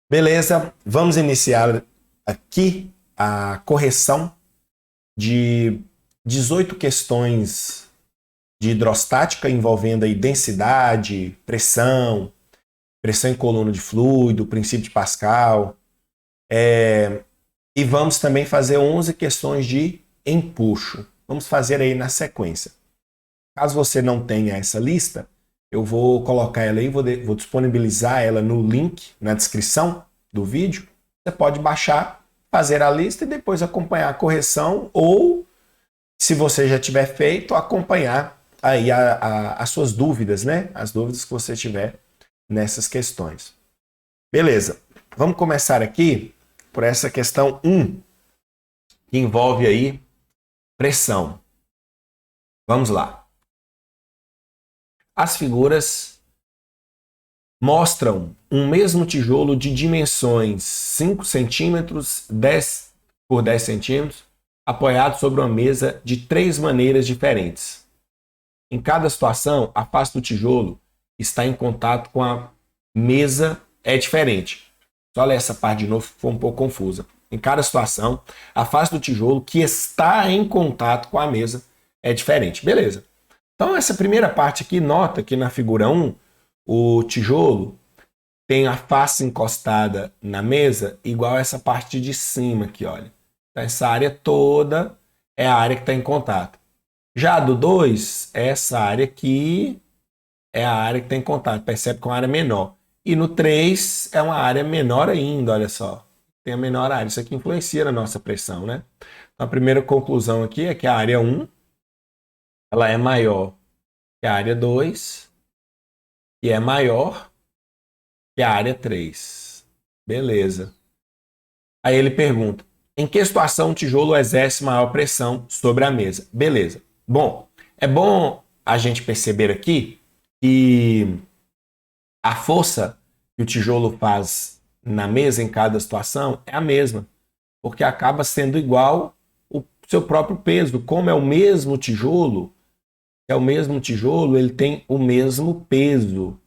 Beleza, vamos iniciar aqui a correção de 18 questões de hidrostática envolvendo aí densidade, pressão em coluna de fluido, princípio de Pascal. E vamos também fazer 11 questões de empuxo. Vamos fazer aí na sequência. Caso você não tenha essa lista, eu vou colocar ela aí, vou disponibilizar ela no link na descrição do vídeo. Você pode baixar, fazer a lista e depois acompanhar a correção ou, se você já tiver feito, acompanhar aí as suas dúvidas, né? As dúvidas que você tiver nessas questões. Beleza, vamos começar aqui por essa questão 1, que envolve aí pressão. Vamos lá. As figuras mostram um mesmo tijolo de dimensões 5 centímetros, 10 por 10 centímetros, apoiado sobre uma mesa de 3 maneiras diferentes. Em cada situação, a face do tijolo está em contato com a mesa é diferente. Só ler essa parte de novo, foi um pouco confusa. Em cada situação, a face do tijolo que está em contato com a mesa é diferente. Beleza. Então, essa primeira parte aqui, nota que na figura 1, o tijolo tem a face encostada na mesa igual a essa parte de cima aqui, olha. Então, essa área toda é a área que está em contato. Já do 2, essa área aqui é a área que está em contato. Percebe que é uma área menor. E no 3 é uma área menor ainda, olha só. Tem a menor área. Isso aqui influencia na nossa pressão, né? Então, a primeira conclusão aqui é que a área 1 ela é maior que a área 2 e é maior que a área 3. Beleza. Aí ele pergunta, em que situação o tijolo exerce maior pressão sobre a mesa? Beleza. Bom, é bom a gente perceber aqui que a força que o tijolo faz na mesa em cada situação é a mesma, porque acaba sendo igual o seu próprio peso. Como é o mesmo tijolo, ele tem o mesmo peso.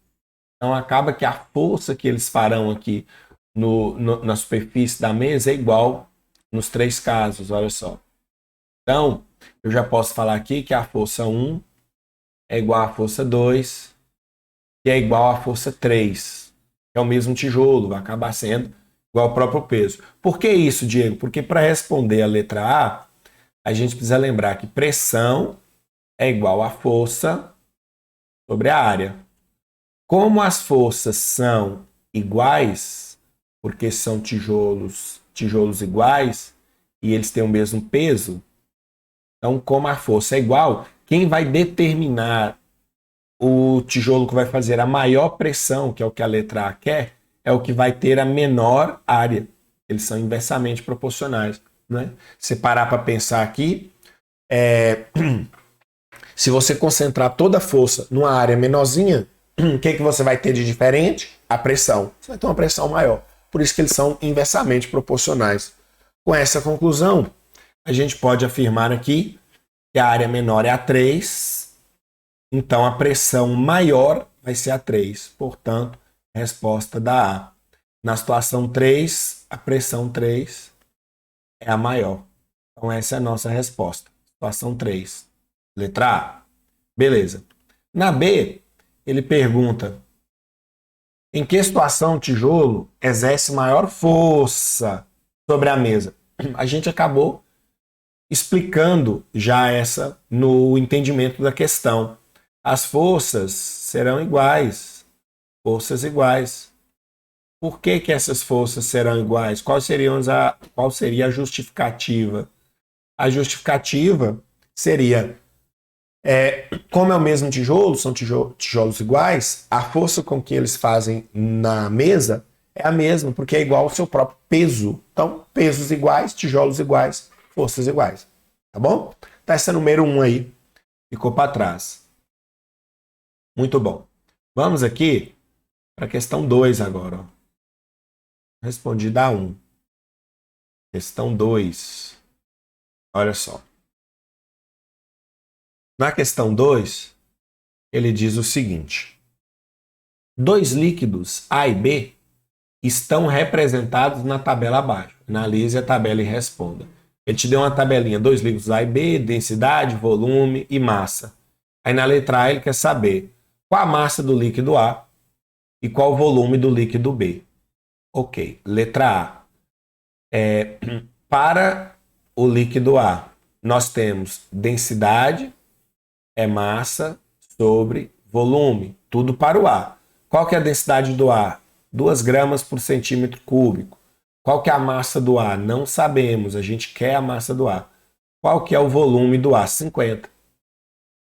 Então acaba que a força que eles farão aqui na superfície da mesa é igual nos 3 casos, olha só. Então, eu já posso falar aqui que a força 1 é igual à força 2, que é igual à força 3. É o mesmo tijolo, vai acabar sendo igual ao próprio peso. Por que isso, Diego? Porque para responder a letra a gente precisa lembrar que pressão é igual à força sobre a área. Como as forças são iguais, porque são tijolos iguais, e eles têm o mesmo peso, então, como a força é igual, quem vai determinar o tijolo que vai fazer a maior pressão, que é o que a letra A quer, é o que vai ter a menor área. Eles são inversamente proporcionais. Né? Se parar para pensar aqui, se você concentrar toda a força numa área menorzinha, o que você vai ter de diferente? A pressão. Você vai ter uma pressão maior. Por isso que eles são inversamente proporcionais. Com essa conclusão, a gente pode afirmar aqui que a área menor é a 3, então a pressão maior vai ser a 3. Portanto, resposta da A. Na situação 3, a pressão 3 é a maior. Então essa é a nossa resposta. Situação 3. Letra A. Beleza. Na B, ele pergunta em que situação o tijolo exerce maior força sobre a mesa. A gente acabou explicando já essa no entendimento da questão. As forças serão iguais. Forças iguais. Por que essas forças serão iguais? Qual seria a justificativa? A justificativa seria, como é o mesmo tijolo, são tijolos iguais, a força com que eles fazem na mesa é a mesma, porque é igual ao seu próprio peso. Então, pesos iguais, tijolos iguais, forças iguais. Tá bom? Então, essa número 1 aí ficou para trás. Muito bom. Vamos aqui para a questão 2 agora. Ó. Respondi da 1. Questão 2. Olha só. Na questão 2, ele diz o seguinte: dois líquidos A e B estão representados na tabela abaixo. Analise a tabela e responda. Ele te deu uma tabelinha, 2 líquidos A e B, densidade, volume e massa. Aí na letra A ele quer saber qual a massa do líquido A e qual o volume do líquido B. Ok, letra A. Para o líquido A, nós temos densidade é massa sobre volume, tudo para o A. Qual que é a densidade do A? 2 gramas por centímetro cúbico. Qual que é a massa do A? Não sabemos, a gente quer a massa do A. Qual que é o volume do A? 50.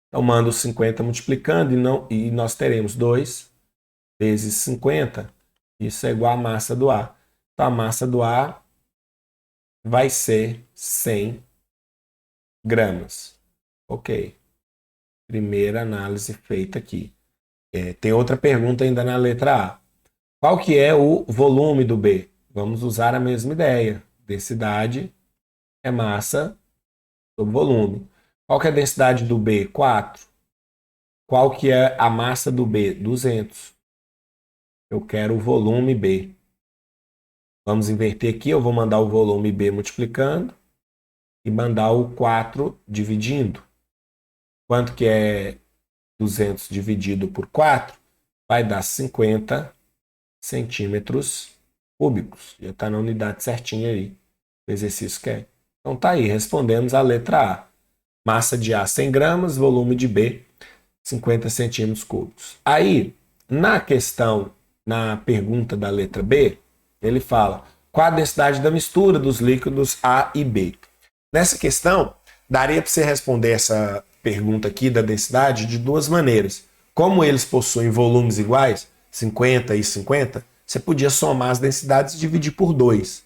Então manda os 50 multiplicando e nós teremos 2 vezes 50. Isso é igual à massa do A. Então a massa do A vai ser 100 gramas. Ok. Primeira análise feita aqui. Tem outra pergunta ainda na letra A. Qual que é o volume do B? Vamos usar a mesma ideia. Densidade é massa sobre volume. Qual que é a densidade do B? 4. Qual que é a massa do B? 200. Eu quero o volume B. Vamos inverter aqui. Eu vou mandar o volume B multiplicando e mandar o 4 dividindo. Quanto que é 200 dividido por 4? Vai dar 50 centímetros cúbicos. Já está na unidade certinha aí. O exercício que é. Então tá aí, respondemos a letra A. Massa de A 100 gramas, volume de B 50 centímetros cúbicos. Aí, na questão, na pergunta da letra B, ele fala qual a densidade da mistura dos líquidos A e B. Nessa questão, daria para você responder essa pergunta aqui da densidade de duas maneiras. Como eles possuem volumes iguais, 50 e 50, você podia somar as densidades e dividir por 2.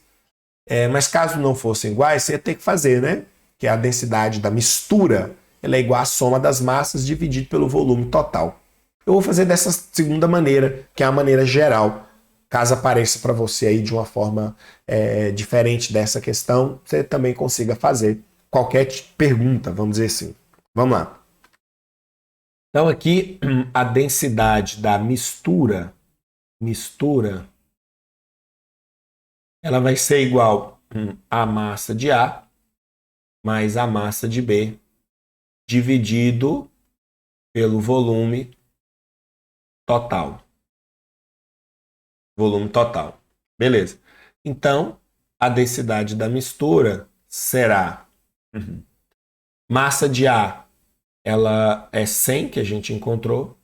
Mas caso não fossem iguais, você ia ter que fazer, né? Que a densidade da mistura ela é igual à soma das massas dividido pelo volume total. Eu vou fazer dessa segunda maneira, que é a maneira geral. Caso apareça para você aí de uma forma diferente dessa questão, você também consiga fazer qualquer pergunta, vamos dizer assim. Vamos lá. Então aqui a densidade da mistura, ela vai ser igual à massa de A mais a massa de B dividido pelo volume total. Volume total. Beleza. Então, a densidade da mistura será massa de A, ela é 100, que a gente encontrou.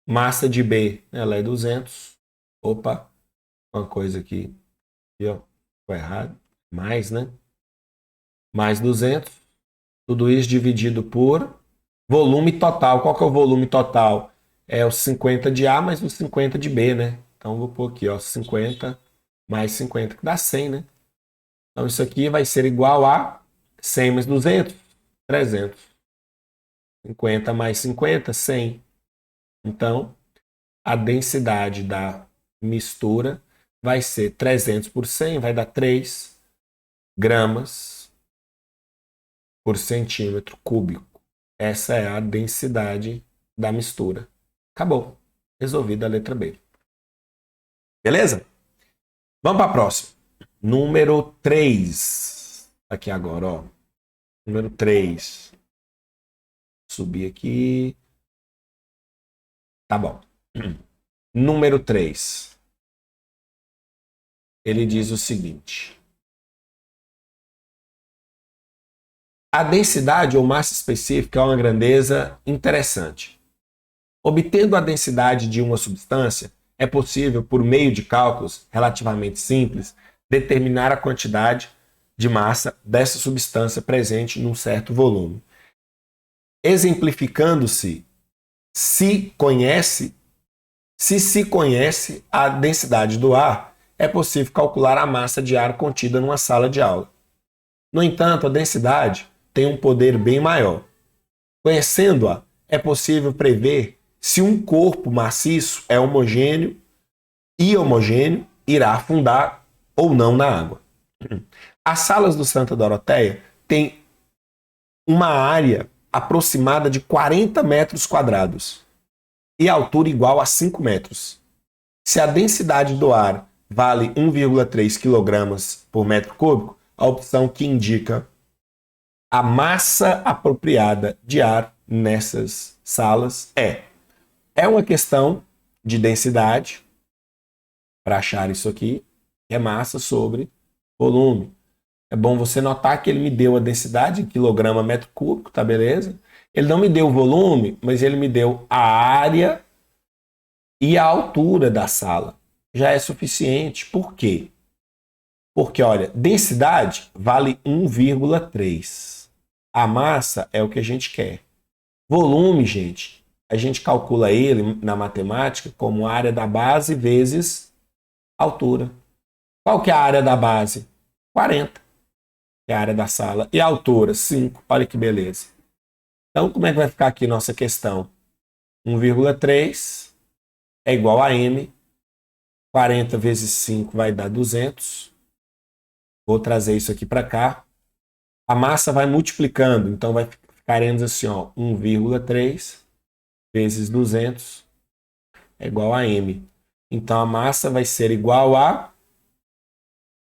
Massa de B, ela é 200. Opa, uma coisa aqui. Ficou errado. Mais, né? Mais 200. Tudo isso dividido por volume total. Qual que é o volume total? É os 50 de A mais os 50 de B, né? Então, vou pôr aqui, ó, 50 mais 50, que dá 100, né? Então, isso aqui vai ser igual a 100 mais 200, 300. 50 mais 50, 100. Então, a densidade da mistura vai ser 300 por 100, vai dar 3 gramas por centímetro cúbico. Essa é a densidade da mistura. Acabou. Resolvida a letra B. Beleza? Vamos para a próxima. Número 3. Aqui agora, ó. Número 3. Subir aqui. Tá bom. Número 3. Ele diz o seguinte. A densidade ou massa específica é uma grandeza interessante. Obtendo a densidade de uma substância, é possível, por meio de cálculos relativamente simples, determinar a quantidade de massa dessa substância presente num certo volume. Exemplificando-se, se se conhece a densidade do ar, é possível calcular a massa de ar contida numa sala de aula. No entanto, a densidade tem um poder bem maior. Conhecendo-a, é possível prever se um corpo maciço é homogêneo e homogêneo irá afundar ou não na água. As salas do Santa Doroteia têm uma área aproximada de 40 metros quadrados e altura igual a 5 metros. Se a densidade do ar vale 1,3 kg por metro cúbico, a opção que indica a massa apropriada de ar nessas salas é uma questão de densidade, para achar isso aqui, é massa sobre volume. É bom você notar que ele me deu a densidade em quilograma metro cúbico, tá beleza? Ele não me deu o volume, mas ele me deu a área e a altura da sala. Já é suficiente. Por quê? Porque, olha, densidade vale 1,3. A massa é o que a gente quer. Volume, gente, a gente calcula ele na matemática como área da base vezes altura. Qual que é a área da base? 40. É a área da sala. E a altura? 5. Olha que beleza. Então, como é que vai ficar aqui nossa questão? 1,3 é igual a M. 40 vezes 5 vai dar 200. Vou trazer isso aqui para cá. A massa vai multiplicando. Então, ficaremos assim, ó, 1,3 vezes 200 é igual a M. Então, a massa vai ser igual a...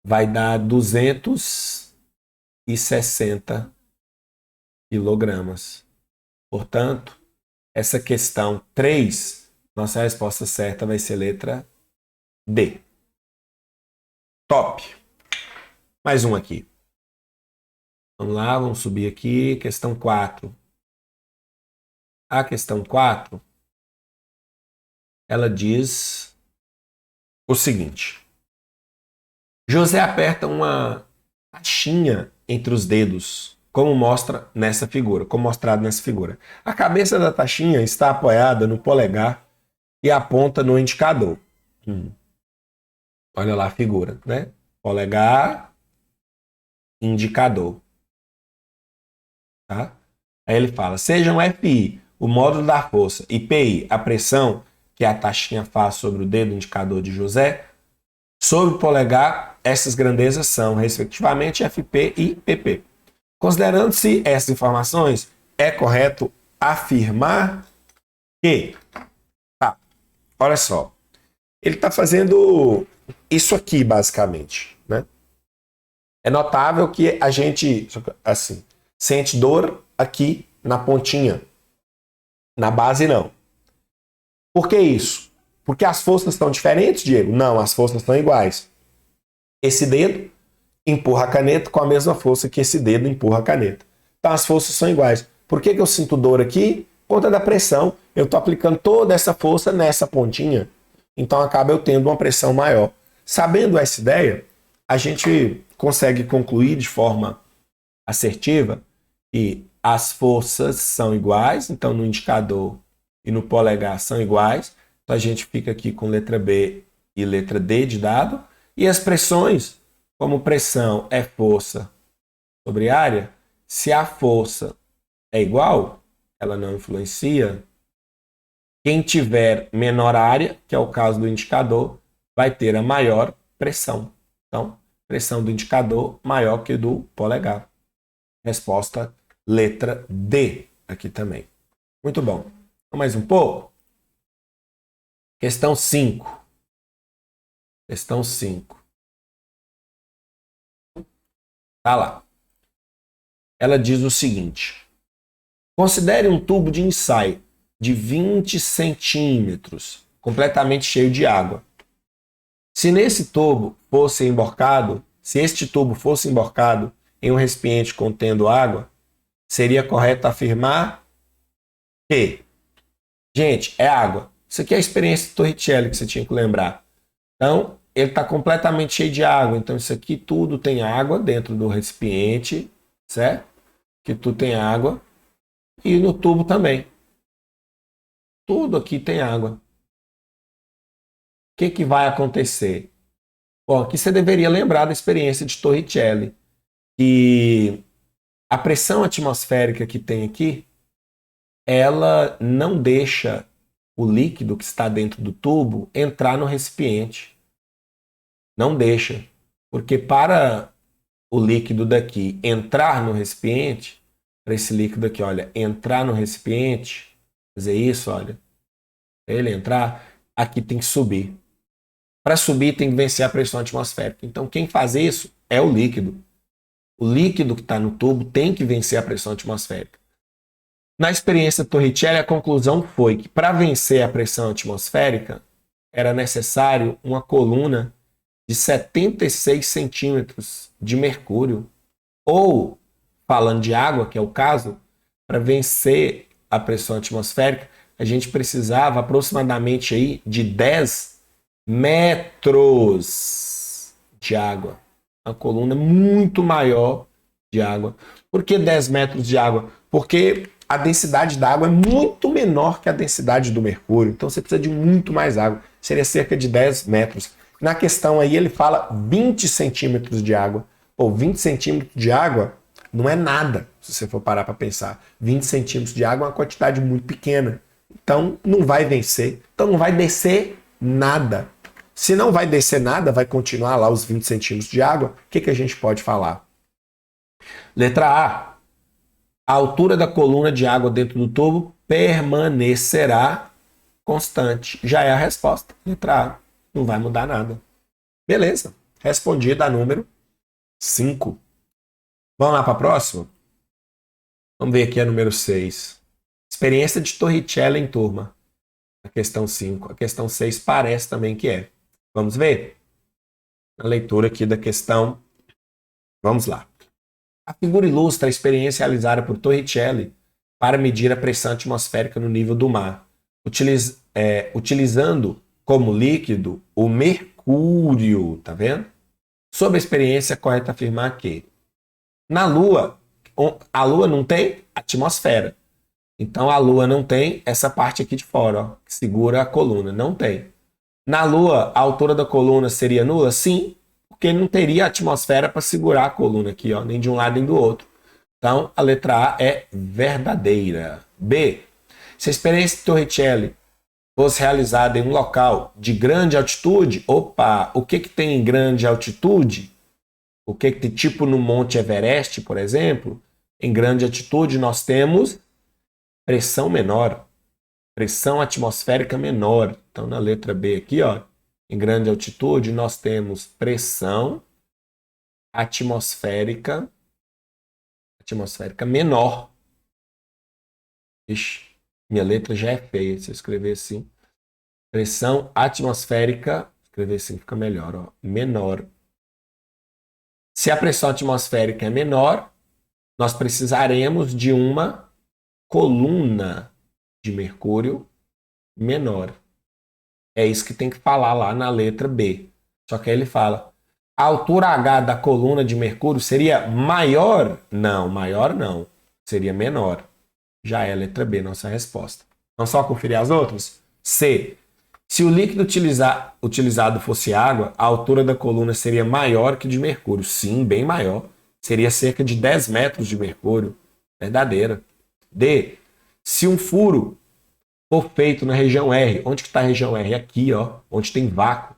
vai dar 260 quilogramas. Portanto, essa questão 3, nossa resposta certa vai ser letra D. Top! Mais um aqui. Vamos lá, vamos subir aqui. Questão 4. A questão 4, ela diz o seguinte. José aperta uma taxinha entre os dedos, como mostra nessa figura, como mostrado nessa figura. A cabeça da taxinha está apoiada no polegar e aponta no indicador. Olha lá a figura, né? Polegar, indicador. Tá? Aí ele fala, sejam FI, o módulo da força, e PI, a pressão que a taxinha faz sobre o dedo indicador de José, sobre o polegar, essas grandezas são, respectivamente, FP e PP. Considerando-se essas informações, é correto afirmar que... Tá, olha só. Ele está fazendo isso aqui, basicamente, né? É notável que a gente, assim, sente dor aqui na pontinha. Na base, não. Por que isso? Porque as forças estão diferentes, Diego? Não, as forças estão iguais. Esse dedo empurra a caneta com a mesma força que esse dedo empurra a caneta. Então as forças são iguais. Por que eu sinto dor aqui? Por conta da pressão. Eu estou aplicando toda essa força nessa pontinha. Então acaba eu tendo uma pressão maior. Sabendo essa ideia, a gente consegue concluir de forma assertiva que as forças são iguais. Então no indicador e no polegar são iguais. Então a gente fica aqui com letra B e letra D de dado. E as pressões, como pressão é força sobre área, se a força é igual, ela não influencia. Quem tiver menor área, que é o caso do indicador, vai ter a maior pressão. Então, pressão do indicador maior que do polegar. Resposta letra D aqui também. Muito bom. Mais um pouco? Questão 5. Questão 5. Tá lá. Ela diz o seguinte. Considere um tubo de ensaio de 20 centímetros, completamente cheio de água. Se nesse tubo fosse emborcado, se este tubo fosse emborcado em um recipiente contendo água, seria correto afirmar que, gente, é água. Isso aqui é a experiência de Torricelli que você tinha que lembrar. Então, ele está completamente cheio de água. Então, isso aqui tudo tem água dentro do recipiente, certo? Que tudo tem água. E no tubo também. Tudo aqui tem água. O que vai acontecer? Bom, aqui você deveria lembrar da experiência de Torricelli, que a pressão atmosférica que tem aqui, ela não deixa o líquido que está dentro do tubo entrar no recipiente. Não deixa. Porque para o líquido daqui entrar no recipiente, para esse líquido aqui, olha, entrar no recipiente, fazer isso, olha, para ele entrar, aqui tem que subir. Para subir tem que vencer a pressão atmosférica. Então quem faz isso é o líquido. O líquido que está no tubo tem que vencer a pressão atmosférica. Na experiência Torricelli, a conclusão foi que para vencer a pressão atmosférica era necessário uma coluna de 76 centímetros de mercúrio. Ou, falando de água, que é o caso, para vencer a pressão atmosférica, a gente precisava aproximadamente aí de 10 metros de água. Uma coluna muito maior de água. Por que 10 metros de água? Porque a densidade da água é muito menor que a densidade do mercúrio. Então você precisa de muito mais água. Seria cerca de 10 metros. Na questão aí ele fala 20 centímetros de água. Pô, 20 centímetros de água não é nada, se você for parar para pensar. 20 centímetros de água é uma quantidade muito pequena. Então não vai vencer. Então não vai descer nada. Se não vai descer nada, vai continuar lá os 20 centímetros de água. O que a gente pode falar? Letra A. A altura da coluna de água dentro do tubo permanecerá constante. Já é a resposta. Letra A. Não vai mudar nada. Beleza. Respondida a número 5. Vamos lá para a próxima? Vamos ver aqui a número 6. Experiência de Torricelli em turma. A questão 5. A questão 6 parece também que é. Vamos ver? A leitura aqui da questão. Vamos lá. A figura ilustra a experiência realizada por Torricelli para medir a pressão atmosférica no nível do mar, utilizando como líquido o mercúrio, tá vendo? Sob a experiência, é correto afirmar que na Lua, a Lua não tem atmosfera. Então a Lua não tem essa parte aqui de fora, ó, que segura a coluna. Não tem. Na Lua, a altura da coluna seria nula? Sim, porque não teria atmosfera para segurar a coluna aqui, ó, nem de um lado nem do outro. Então a letra A é verdadeira. B. Se a experiência de Torricelli fosse realizada em um local de grande altitude, opa, o que tem em grande altitude? O que tem tipo no Monte Everest, por exemplo? Em grande altitude nós temos pressão menor, pressão atmosférica menor. Então na letra B aqui, ó, em grande altitude nós temos pressão atmosférica menor. Ixi, minha letra já é feia, se eu escrever assim. Pressão atmosférica, escrever assim fica melhor, ó, menor. Se a pressão atmosférica é menor, nós precisaremos de uma coluna de mercúrio menor. É isso que tem que falar lá na letra B. Só que aí ele fala, a altura H da coluna de mercúrio seria maior? Não, maior não. Seria menor. Já é a letra B, nossa resposta. Vamos só conferir as outras? C. Se o líquido utilizado fosse água, a altura da coluna seria maior que de mercúrio. Sim, bem maior. Seria cerca de 10 metros de mercúrio. Verdadeira. D. Se um furo for feito na região R, onde que está a região R? Aqui, ó, onde tem vácuo.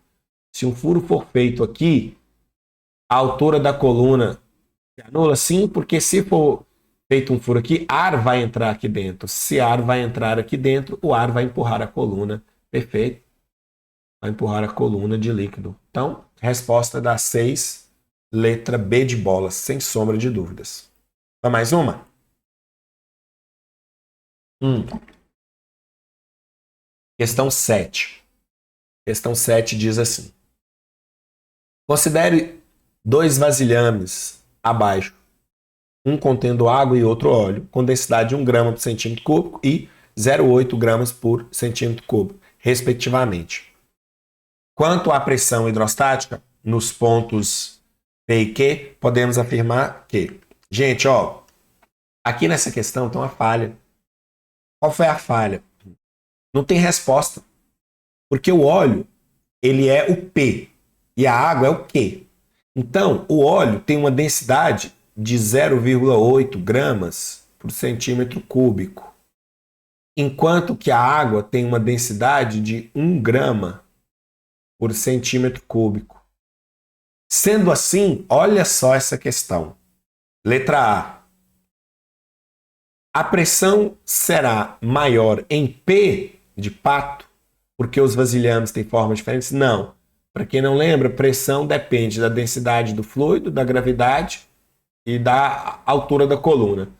Se um furo for feito aqui, a altura da coluna se anula? Sim, porque se for feito um furo aqui, ar vai entrar aqui dentro. Se ar vai entrar aqui dentro, o ar vai empurrar a coluna. Perfeito. Vai empurrar a coluna de líquido. Então, resposta da 6, letra B de bola, sem sombra de dúvidas. Vai mais uma? Questão 7. Questão 7 diz assim. Considere 2 vasilhames abaixo, um contendo água e outro óleo, com densidade de 1 grama por centímetro cúbico e 0,8 gramas por centímetro cúbico, respectivamente. Quanto à pressão hidrostática, nos pontos P e Q, podemos afirmar que... Gente, ó, aqui nessa questão tem uma falha. Qual foi a falha? Não tem resposta. Porque o óleo, ele é o P e a água é o Q. Então, o óleo tem uma densidade de 0,8 gramas por centímetro cúbico, enquanto que a água tem uma densidade de 1 grama por centímetro cúbico. Sendo assim, olha só essa questão. Letra A. A pressão será maior em P de pato, porque os vasilhames têm formas diferentes? Não. Para quem não lembra, pressão depende da densidade do fluido, da gravidade e da altura da coluna.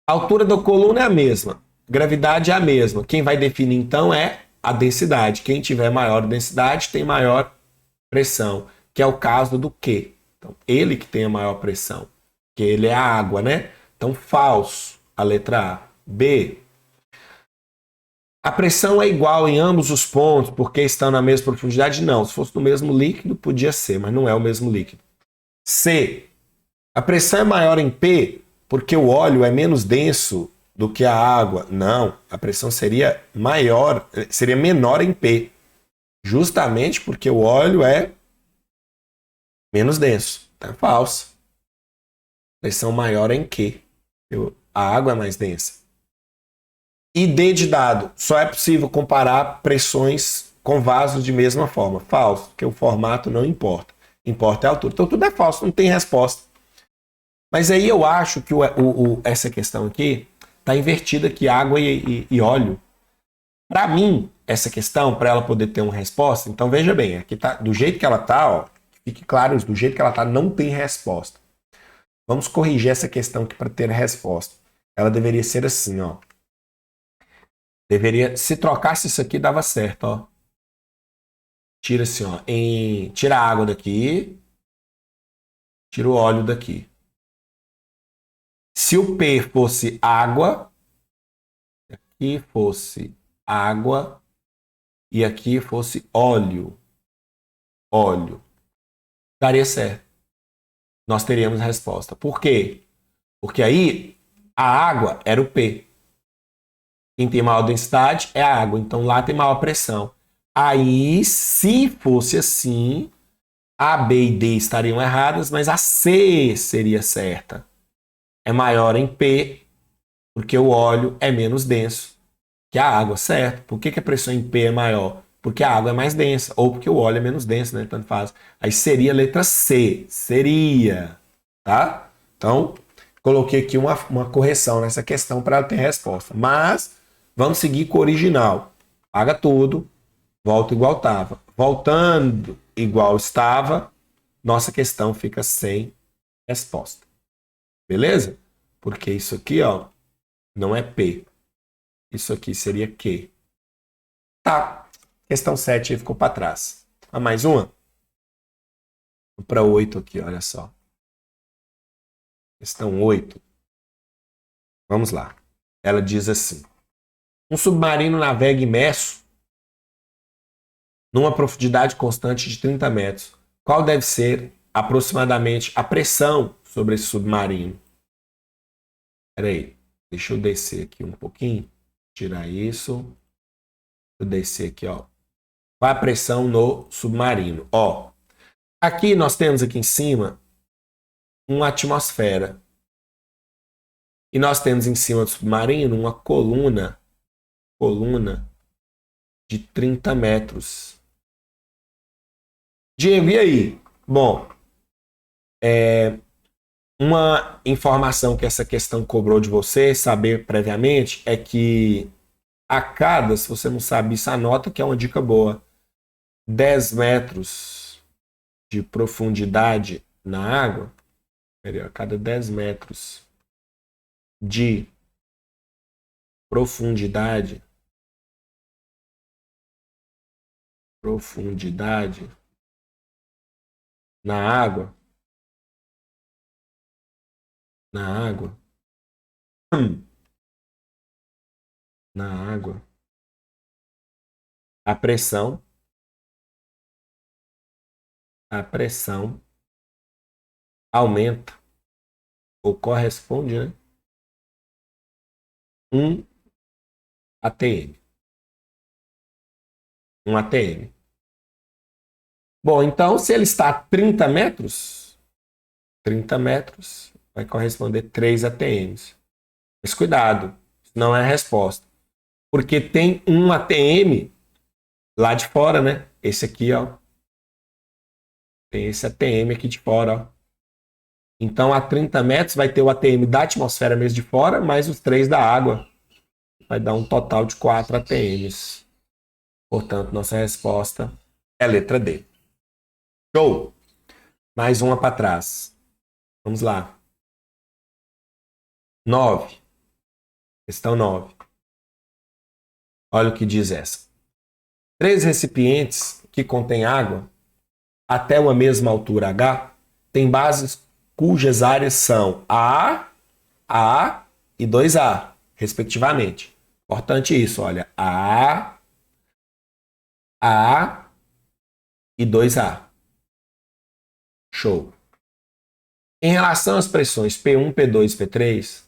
A altura da coluna é a mesma, gravidade é a mesma. Quem vai definir então é a densidade. Quem tiver maior densidade tem maior pressão, que é o caso do Q. Então, ele que tem a maior pressão, que ele é a água, né? Então, falso, a letra A. B. A pressão é igual em ambos os pontos porque estão na mesma profundidade? Não. Se fosse no mesmo líquido, podia ser, mas não é o mesmo líquido. C. A pressão é maior em P porque o óleo é menos denso do que a água? Não. A pressão seria maior, seria menor em P. Justamente porque o óleo é menos denso. Tá falso. Pressão maior em Q. A água é mais densa. E D de dado. Só é possível comparar pressões com vasos de mesma forma. Falso, porque o formato não importa. Importa é a altura. Então tudo é falso, não tem resposta. Mas aí eu acho que essa questão aqui está invertida aqui, água e óleo. Para mim, essa questão, para ela poder ter uma resposta, então veja bem, aqui tá, do jeito que ela está, ó, fique claro, do jeito que ela está, não tem resposta. Vamos corrigir essa questão aqui para ter a resposta. Ela deveria ser assim, ó. Deveria, se trocasse isso aqui, dava certo, ó. Tira assim, ó. Tira a água daqui. Tira o óleo daqui. Se o P fosse água, aqui fosse água e aqui fosse óleo. Óleo. Daria certo. Nós teríamos a resposta. Por quê? Porque aí a água era o P. Quem tem maior densidade é a água. Então lá tem maior pressão. Aí, se fosse assim, A, B e D estariam erradas, mas a C seria certa. É maior em P, porque o óleo é menos denso que a água, certo? Por que a pressão em P é maior? Porque a água é mais densa, ou porque o óleo é menos denso, né? Tanto faz. Aí seria a letra C. Seria. Tá? Então, coloquei aqui uma correção nessa questão para ela ter resposta. Mas, vamos seguir com o original. Paga tudo. Volta igual estava. Voltando igual estava, nossa questão fica sem resposta. Beleza? Porque isso aqui, ó, não é P. Isso aqui seria Q. Tá. Questão 7 ficou para trás. Ah, mais uma? Vou para 8 aqui, olha só. Questão 8. Vamos lá. Ela diz assim. Um submarino navega imerso numa profundidade constante de 30 metros. Qual deve ser aproximadamente a pressão sobre esse submarino? Espera aí, deixa eu descer aqui um pouquinho, tirar isso. Vou descer aqui, ó. Qual a pressão no submarino? Ó, aqui nós temos aqui em cima uma atmosfera. E nós temos em cima do submarino uma coluna de 30 metros. Diego, e aí? Bom, uma informação que essa questão cobrou de você, saber previamente, é que a cada, se você não sabe isso, anota que é uma dica boa, 10 metros de profundidade na água, a cada 10 metros de profundidade na água, na água, a pressão aumenta ou corresponde, né? 1 atm. 1 atm. Bom, então, se ele está a 30 metros, 30 metros vai corresponder 3 atms. Mas cuidado, isso não é a resposta. Porque tem 1 atm lá de fora, né? Esse aqui, ó. Tem esse atm aqui de fora, ó. Então, a 30 metros vai ter o atm da atmosfera mesmo de fora, mais os 3 da água. Vai dar um total de 4 atms. Portanto, nossa resposta é a letra D. Show! Mais uma para trás. Vamos lá. 9. Questão 9. Olha o que diz essa. 3 recipientes que contêm água até uma mesma altura H têm bases cujas áreas são A e 2A, respectivamente. Importante isso, olha. A e 2A. Show. Em relação às pressões P1, P2 e P3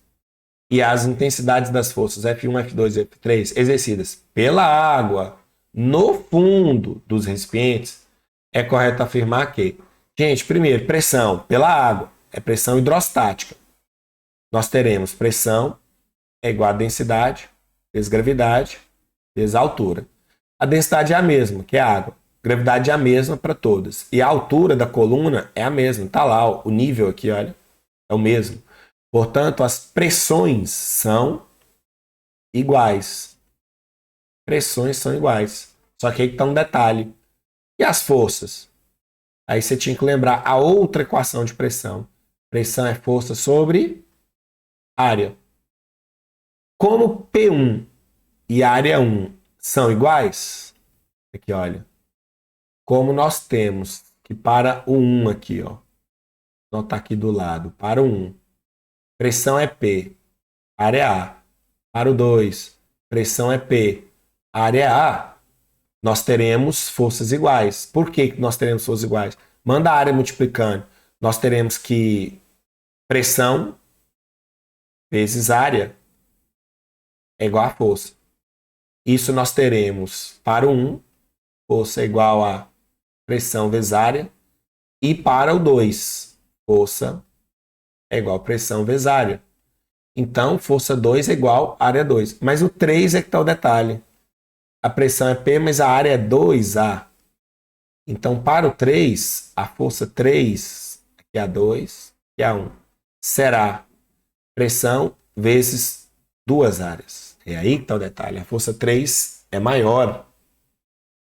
e às intensidades das forças F1, F2 e F3 exercidas pela água no fundo dos recipientes, é correto afirmar que, gente, primeiro, pressão pela água é pressão hidrostática. Nós teremos pressão é igual a densidade vezes gravidade vezes altura. A densidade é a mesma, que é a água. Gravidade é a mesma para todas. E a altura da coluna é a mesma. Está lá, ó, o nível aqui, olha, é o mesmo. Portanto, as pressões são iguais. Pressões são iguais. Só que aí está um detalhe. E as forças? Aí você tinha que lembrar a outra equação de pressão. Pressão é força sobre área. Como P1 e área 1 são iguais, aqui olha, como nós temos que para o 1 aqui, ó, notar aqui do lado, para o 1, pressão é P, área é A. Para o 2, pressão é P, área é A. Nós teremos forças iguais. Por que nós teremos forças iguais? Manda a área multiplicando. Nós teremos que pressão vezes área é igual a força. Isso nós teremos para o 1, força é igual a pressão vezes área. E para o 2, força é igual a pressão vezes área. Então, força 2 é igual a área 2. Mas o 3 é que está o detalhe. A pressão é P, mas a área é 2A. Então, para o 3, a força 3, que é a 2, que é a 1, será pressão vezes duas áreas. É aí que está o detalhe. A força 3 é maior.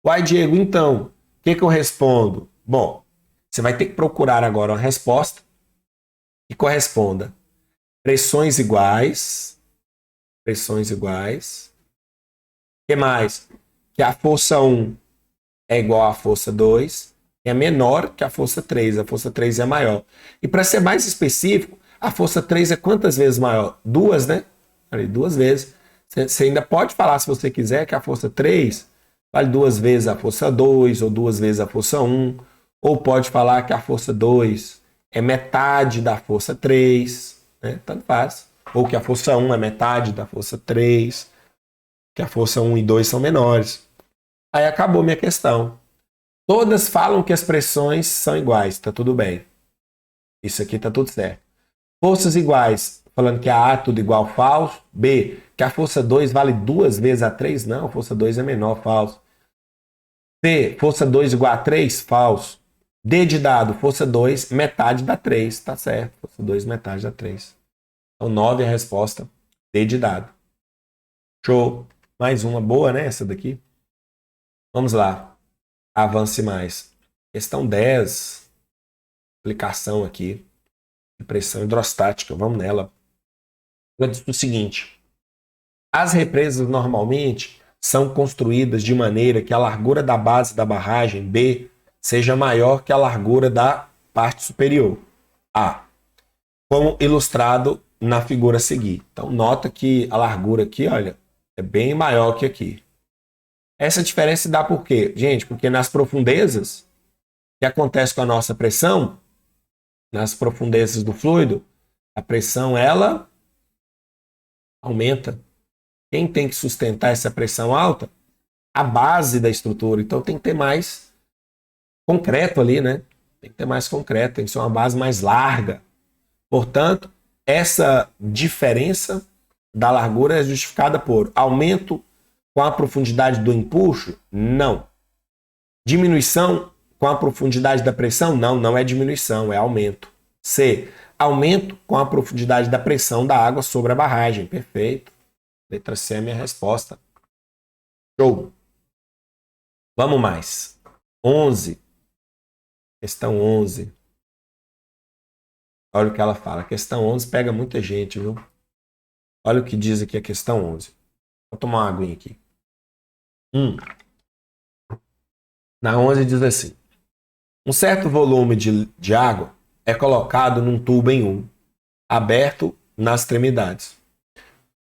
Uai, Diego, então, o que eu respondo? Bom, você vai ter que procurar agora uma resposta que corresponda pressões iguais. Pressões iguais. O que mais? Que a força 1 é igual à força 2, é menor que a força 3. A força 3 é maior. E para ser mais específico, a força 3 é quantas vezes maior? Duas, né? Falei, duas vezes. Você ainda pode falar, se você quiser, que a força 3 vale duas vezes a força 2, ou duas vezes a força 1. Ou pode falar que a força 2 é metade da força 3. Né? Tanto faz. Ou que a força 1 é metade da força 3. Que a força 1 e 2 são menores. Aí acabou minha questão. Todas falam que as pressões são iguais, tá tudo bem. Isso aqui tá tudo certo. Forças iguais, falando que a A é tudo igual, falso. B, que a força 2 vale duas vezes a 3, não, a força 2 é menor, falso. C, força 2 igual a 3, falso. D de dado, força 2, metade da 3, tá certo. Força 2, metade da 3. Então 9 é a resposta. D de dado. Show. Mais uma boa, né, essa daqui? Vamos lá. Avance mais. Questão 10. Aplicação aqui. De pressão hidrostática. Vamos nela. Eu disse o seguinte. As represas normalmente são construídas de maneira que a largura da base da barragem B seja maior que a largura da parte superior A, como ilustrado na figura a seguir. Então nota que a largura aqui, olha, é bem maior que aqui. Essa diferença se dá por quê? Gente, porque nas profundezas, o que acontece com a nossa pressão, nas profundezas do fluido, a pressão ela aumenta. Quem tem que sustentar essa pressão alta? A base da estrutura. Então tem que ter mais concreto ali, né? Tem que ter mais concreto, tem que ser uma base mais larga. Portanto, essa diferença da largura é justificada por aumento com a profundidade do empuxo? Não. Diminuição com a profundidade da pressão? Não, não é diminuição, é aumento. C. Aumento com a profundidade da pressão da água sobre a barragem. Perfeito. Letra C é a minha resposta. Show. Vamos mais. 11. Questão 11. Olha o que ela fala. A questão 11 pega muita gente, viu? Olha o que diz aqui a questão 11. Vou tomar uma aguinha aqui. Na 11 diz assim. Um certo volume de água é colocado num tubo em U, aberto nas extremidades.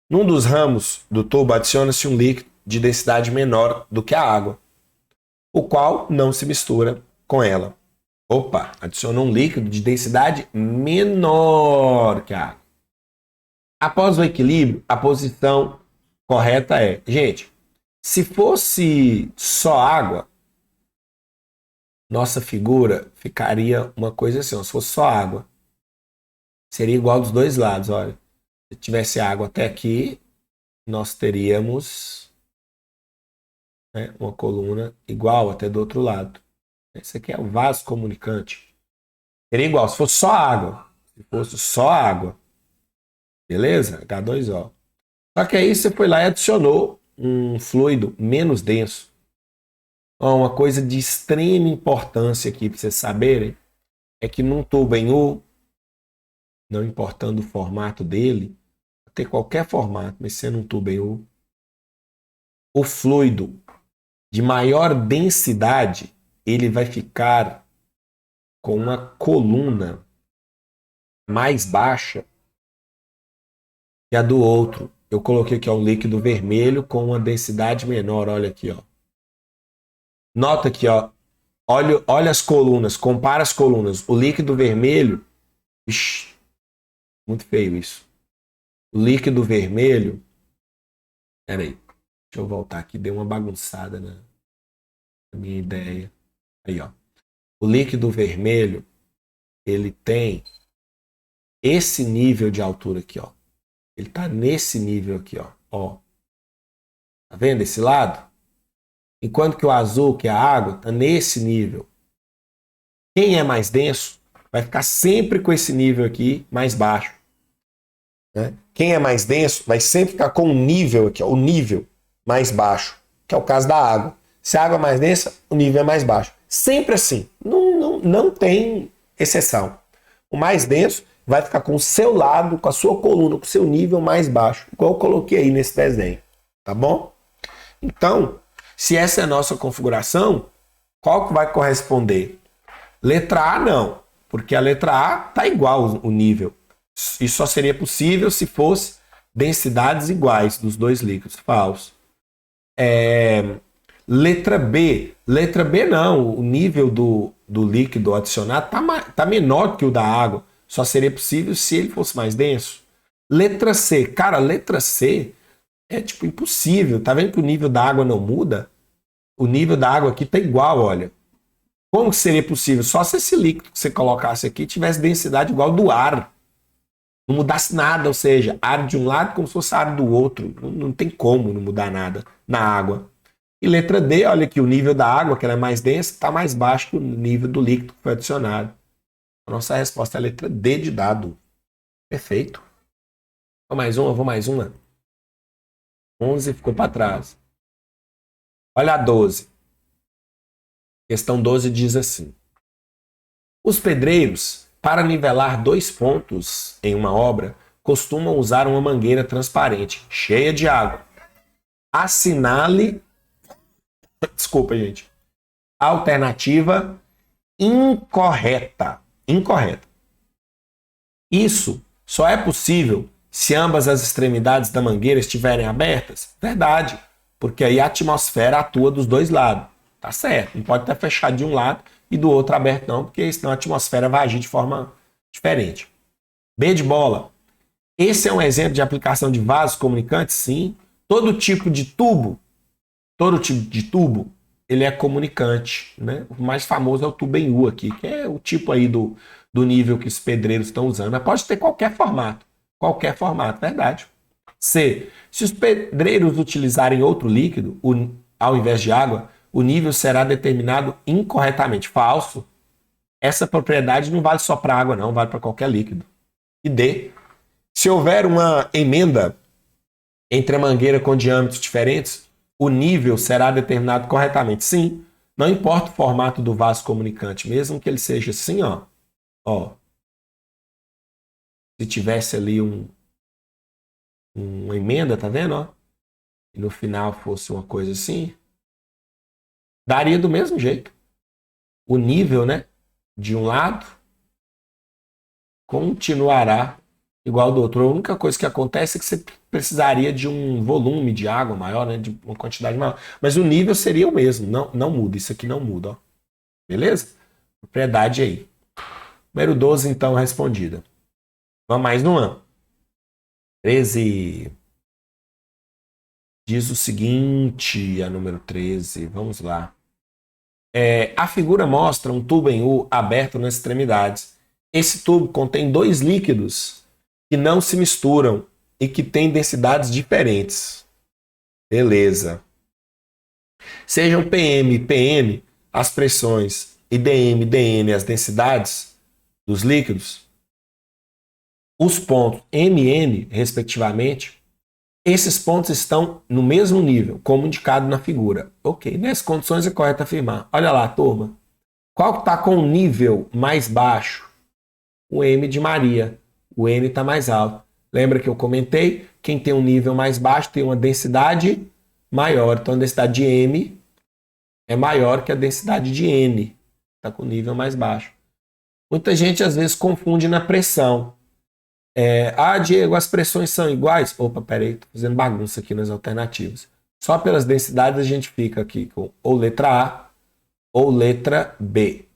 Num dos ramos do tubo adiciona-se um líquido de densidade menor do que a água, o qual não se mistura com ela. Opa, adiciona um líquido de densidade menor que a água. Após o equilíbrio, a posição correta é... Gente, se fosse só água, nossa figura ficaria uma coisa assim, ó, se fosse só água. Seria igual dos dois lados, olha. Se tivesse água até aqui, nós teríamos, né, uma coluna igual até do outro lado. Esse aqui é o vaso comunicante. Seria igual, se fosse só água. Se fosse só água. Beleza? H2O. Só que aí você foi lá e adicionou um fluido menos denso. Uma coisa de extrema importância aqui para vocês saberem é que num tubo em U, não importando o formato dele, ter qualquer formato, mas sendo um tubo em U, o fluido de maior densidade, ele vai ficar com uma coluna mais baixa que a do outro. Eu coloquei aqui ó, um líquido vermelho com uma densidade menor, olha aqui, ó. Nota aqui, ó. Olha as colunas, compara as colunas. O líquido vermelho, ixi, muito feio isso. O líquido vermelho, peraí, deixa eu voltar aqui, deu uma bagunçada na minha ideia. Aí, ó. O líquido vermelho, ele tem esse nível de altura aqui, ó. Ele tá nesse nível aqui, ó. Ó. Tá vendo esse lado? Enquanto que o azul, que é a água, tá nesse nível. Quem é mais denso vai ficar sempre com esse nível aqui mais baixo. Né? Quem é mais denso vai sempre ficar com o nível aqui, ó, o nível mais baixo, que é o caso da água. Se a água é mais densa, o nível é mais baixo. Sempre assim. Não tem exceção. O mais denso vai ficar com o seu lado, com a sua coluna, com o seu nível mais baixo, igual eu coloquei aí nesse desenho. Tá bom? Então, se essa é a nossa configuração, qual que vai corresponder? Letra A não, porque a letra A está igual o nível. Isso só seria possível se fosse densidades iguais dos dois líquidos. Falso. Letra B. Letra B não, o nível do líquido adicionado tá menor que o da água. Só seria possível se ele fosse mais denso. Letra C. Cara, letra C é tipo impossível. Tá vendo que o nível da água não muda? O nível da água aqui tá igual, olha. Como que seria possível? Só se esse líquido que você colocasse aqui tivesse densidade igual do ar. Não mudasse nada, ou seja, ar de um lado como se fosse ar do outro. Não tem como não mudar nada na água. E letra D, olha aqui, o nível da água, que ela é mais densa, está mais baixo que o nível do líquido que foi adicionado. A nossa resposta é a letra D de dado. Perfeito. Vou mais uma. 11 ficou para trás. Olha a 12. Questão 12 diz assim. Os pedreiros, para nivelar dois pontos em uma obra, costumam usar uma mangueira transparente, cheia de água. Assinale... Desculpa, gente. Alternativa incorreta. Incorreta. Isso só é possível se ambas as extremidades da mangueira estiverem abertas? Verdade, porque aí a atmosfera atua dos dois lados. Tá certo, não pode estar fechado de um lado e do outro aberto não, porque senão a atmosfera vai agir de forma diferente. B de bola. Esse é um exemplo de aplicação de vasos comunicantes? Sim. Todo tipo de tubo, ele é comunicante, né? O mais famoso é o tubo em U aqui, que é o tipo aí do nível que os pedreiros estão usando. Mas pode ter qualquer formato, verdade. C. Se os pedreiros utilizarem outro líquido, ao invés de água, o nível será determinado incorretamente. Falso. Essa propriedade não vale só para água, não, vale para qualquer líquido. E D. Se houver uma emenda entre a mangueira com diâmetros diferentes, o nível será determinado corretamente. Sim, Não importa o formato do vaso comunicante, mesmo que ele seja assim, ó. Se tivesse ali uma emenda, tá vendo, ó? E no final fosse uma coisa assim, daria do mesmo jeito. O nível, né, de um lado continuará igual do outro. A única coisa que acontece é que você precisaria de um volume de água maior, né, de uma quantidade maior. Mas o nível seria o mesmo, não muda. Isso aqui não muda, ó. Beleza? Propriedade aí. Número 12, então, respondida. Vamos mais uma. 13. Diz o seguinte, a número 13. Vamos lá. A figura mostra um tubo em U aberto nas extremidades. Esse tubo contém dois líquidos que não se misturam e que têm densidades diferentes. Beleza. Sejam PM e PN as pressões e DM e DN as densidades dos líquidos, os pontos MN, respectivamente, esses pontos estão no mesmo nível, como indicado na figura. Ok, nessas condições é correto afirmar. Olha lá, turma. Qual está com o nível mais baixo? O M de Maria. O N está mais alto. Lembra que eu comentei? Quem tem um nível mais baixo tem uma densidade maior. Então a densidade de M é maior que a densidade de N. Está com o nível mais baixo. Muita gente às vezes confunde na pressão. Diego, as pressões são iguais? Opa, peraí, estou fazendo bagunça aqui nas alternativas. Só pelas densidades a gente fica aqui com ou letra A ou letra B.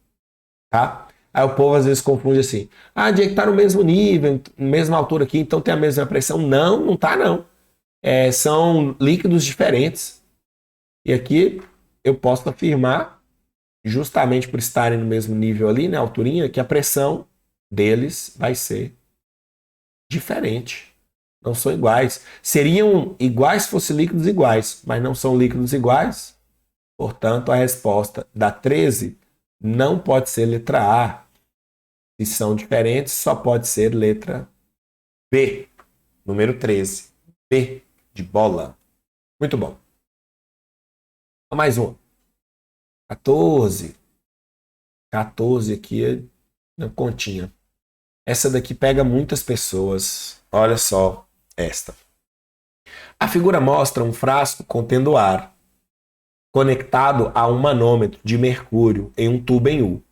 Tá? Aí o povo às vezes confunde assim. Diego, está no mesmo nível, mesma altura aqui, então tem a mesma pressão. Não está não. São líquidos diferentes. E aqui eu posso afirmar, justamente por estarem no mesmo nível ali, na alturinha, que a pressão deles vai ser diferente. Não são iguais. Seriam iguais se fossem líquidos iguais, mas não são líquidos iguais. Portanto, a resposta da 13 não pode ser letra A. Se são diferentes, só pode ser letra B. Número 13. B de bola. Muito bom. Mais um. 14. 14 aqui na continha. Essa daqui pega muitas pessoas. Olha só esta. A figura mostra um frasco contendo ar, conectado a um manômetro de mercúrio em um tubo em U.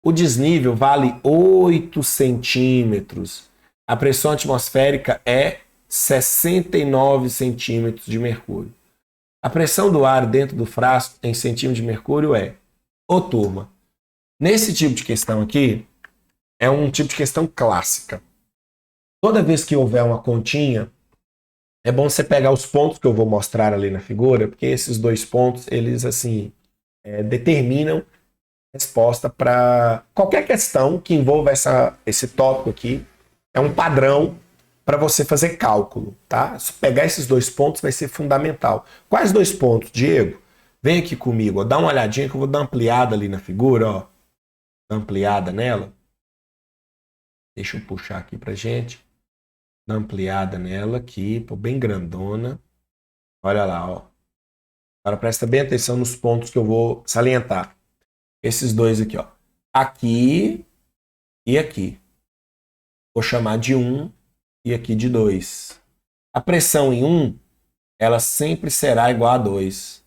O desnível vale 8 centímetros. A pressão atmosférica é 69 centímetros de mercúrio. A pressão do ar dentro do frasco em centímetros de mercúrio é... turma, nesse tipo de questão aqui, é um tipo de questão clássica. Toda vez que houver uma continha, é bom você pegar os pontos que eu vou mostrar ali na figura, porque esses dois pontos, eles assim, determinam a resposta para qualquer questão que envolva esse tópico aqui. É um padrão para você fazer cálculo, tá? Se pegar esses dois pontos vai ser fundamental. Quais dois pontos, Diego? Vem aqui comigo, ó, dá uma olhadinha que eu vou dar uma ampliada ali na figura, ó. Dá uma ampliada nela. Deixa eu puxar aqui pra gente. Dá uma ampliada nela aqui, pô, bem grandona. Olha lá, ó. Agora presta bem atenção nos pontos que eu vou salientar. Esses dois aqui, ó. Aqui e aqui. Vou chamar de 1 e aqui de 2. A pressão em 1, ela sempre será igual a 2.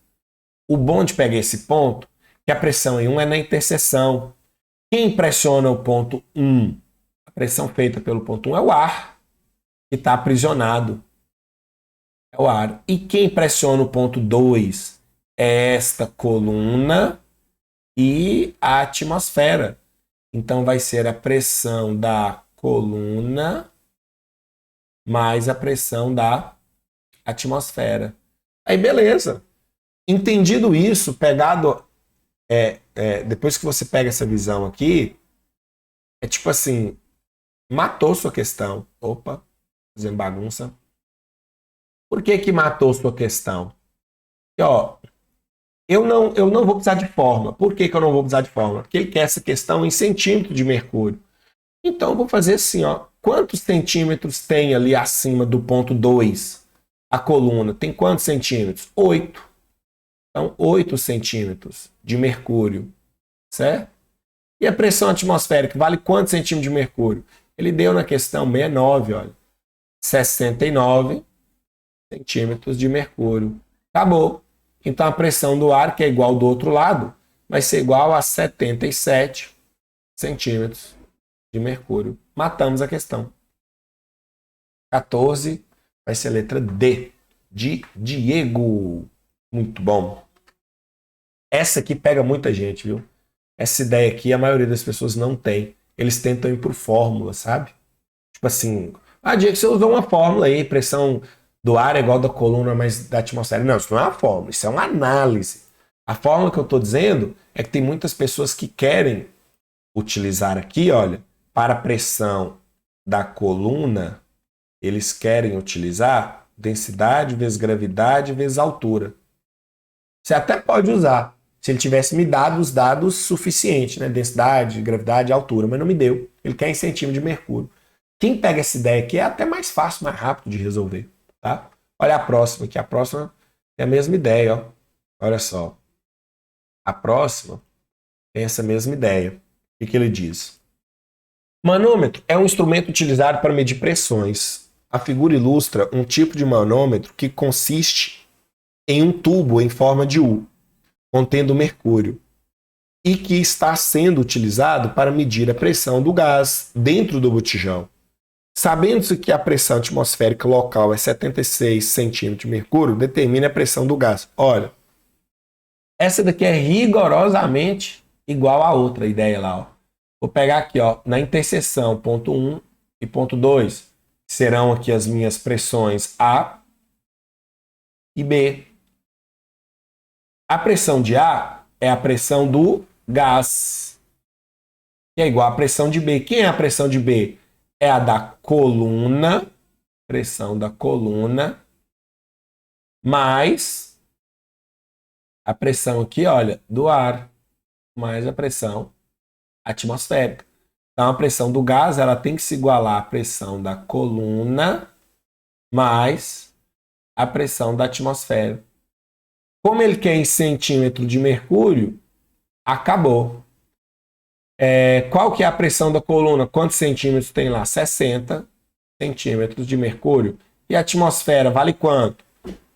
O bom de pegar esse ponto, que a pressão em 1 é na interseção. Quem pressiona o ponto 1? A pressão feita pelo ponto 1 é o ar, que está aprisionado. É o ar. E quem pressiona o ponto 2? É esta coluna e a atmosfera. Então vai ser a pressão da coluna mais a pressão da atmosfera. Aí beleza. Entendido isso, pegado... depois que você pega essa visão aqui, é tipo assim, matou sua questão. Opa, fazendo bagunça. Por que matou sua questão? Porque, ó, eu não vou precisar de forma. Por que eu não vou precisar de forma? Porque ele quer essa questão em centímetros de mercúrio. Então eu vou fazer assim, ó. Quantos centímetros tem ali acima do ponto 2? A coluna tem quantos centímetros? 8. Então, 8 centímetros de mercúrio, certo? E a pressão atmosférica vale quantos centímetros de mercúrio? Ele deu na questão 69, olha. 69 centímetros de mercúrio. Acabou. Então, a pressão do ar, que é igual do outro lado, vai ser igual a 77 centímetros de mercúrio. Matamos a questão. 14 vai ser a letra D, de Diego. Muito bom. Essa aqui pega muita gente, viu? Essa ideia aqui a maioria das pessoas não tem. Eles tentam ir por fórmula, sabe? Tipo assim, Diego, você usou uma fórmula aí, pressão do ar é igual da coluna, mas da atmosfera. Não, isso não é uma fórmula, isso é uma análise. A fórmula que eu estou dizendo é que tem muitas pessoas que querem utilizar aqui, olha, para a pressão da coluna, eles querem utilizar densidade vezes gravidade vezes altura. Você até pode usar, se ele tivesse me dado os dados suficientes, né? Densidade, gravidade, altura, mas não me deu. Ele quer em centímetro de mercúrio. Quem pega essa ideia aqui é até mais fácil, mais rápido de resolver, tá? Olha a próxima aqui. A próxima é a mesma ideia, ó. Olha só. A próxima tem essa mesma ideia. O que ele diz? Manômetro é um instrumento utilizado para medir pressões. A figura ilustra um tipo de manômetro que consiste em um tubo em forma de U, contendo mercúrio, e que está sendo utilizado para medir a pressão do gás dentro do botijão. Sabendo-se que a pressão atmosférica local é 76 centímetros de mercúrio, determine a pressão do gás. Olha, essa daqui é rigorosamente igual à outra ideia lá. Ó. Vou pegar aqui, ó, na interseção, ponto 1 e ponto 2, serão aqui as minhas pressões A e B. A pressão de A é a pressão do gás, que é igual à pressão de B. Quem é a pressão de B? É a da coluna, pressão da coluna, mais a pressão aqui, olha, do ar, mais a pressão atmosférica. Então, a pressão do gás ela tem que se igualar à pressão da coluna mais a pressão da atmosfera. Como ele quer em centímetro de mercúrio, acabou. Qual que é a pressão da coluna? Quantos centímetros tem lá? 60 centímetros de mercúrio. E a atmosfera vale quanto?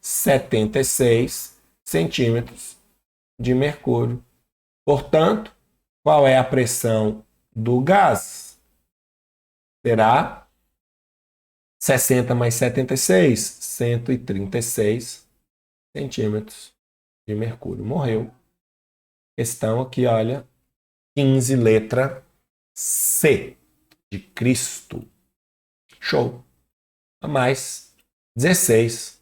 76 centímetros de mercúrio. Portanto, qual é a pressão do gás? Será 60 mais 76, 136 centímetros de mercúrio. Morreu. Questão aqui, olha, 15, letra C, de Cristo. Show. A mais 16.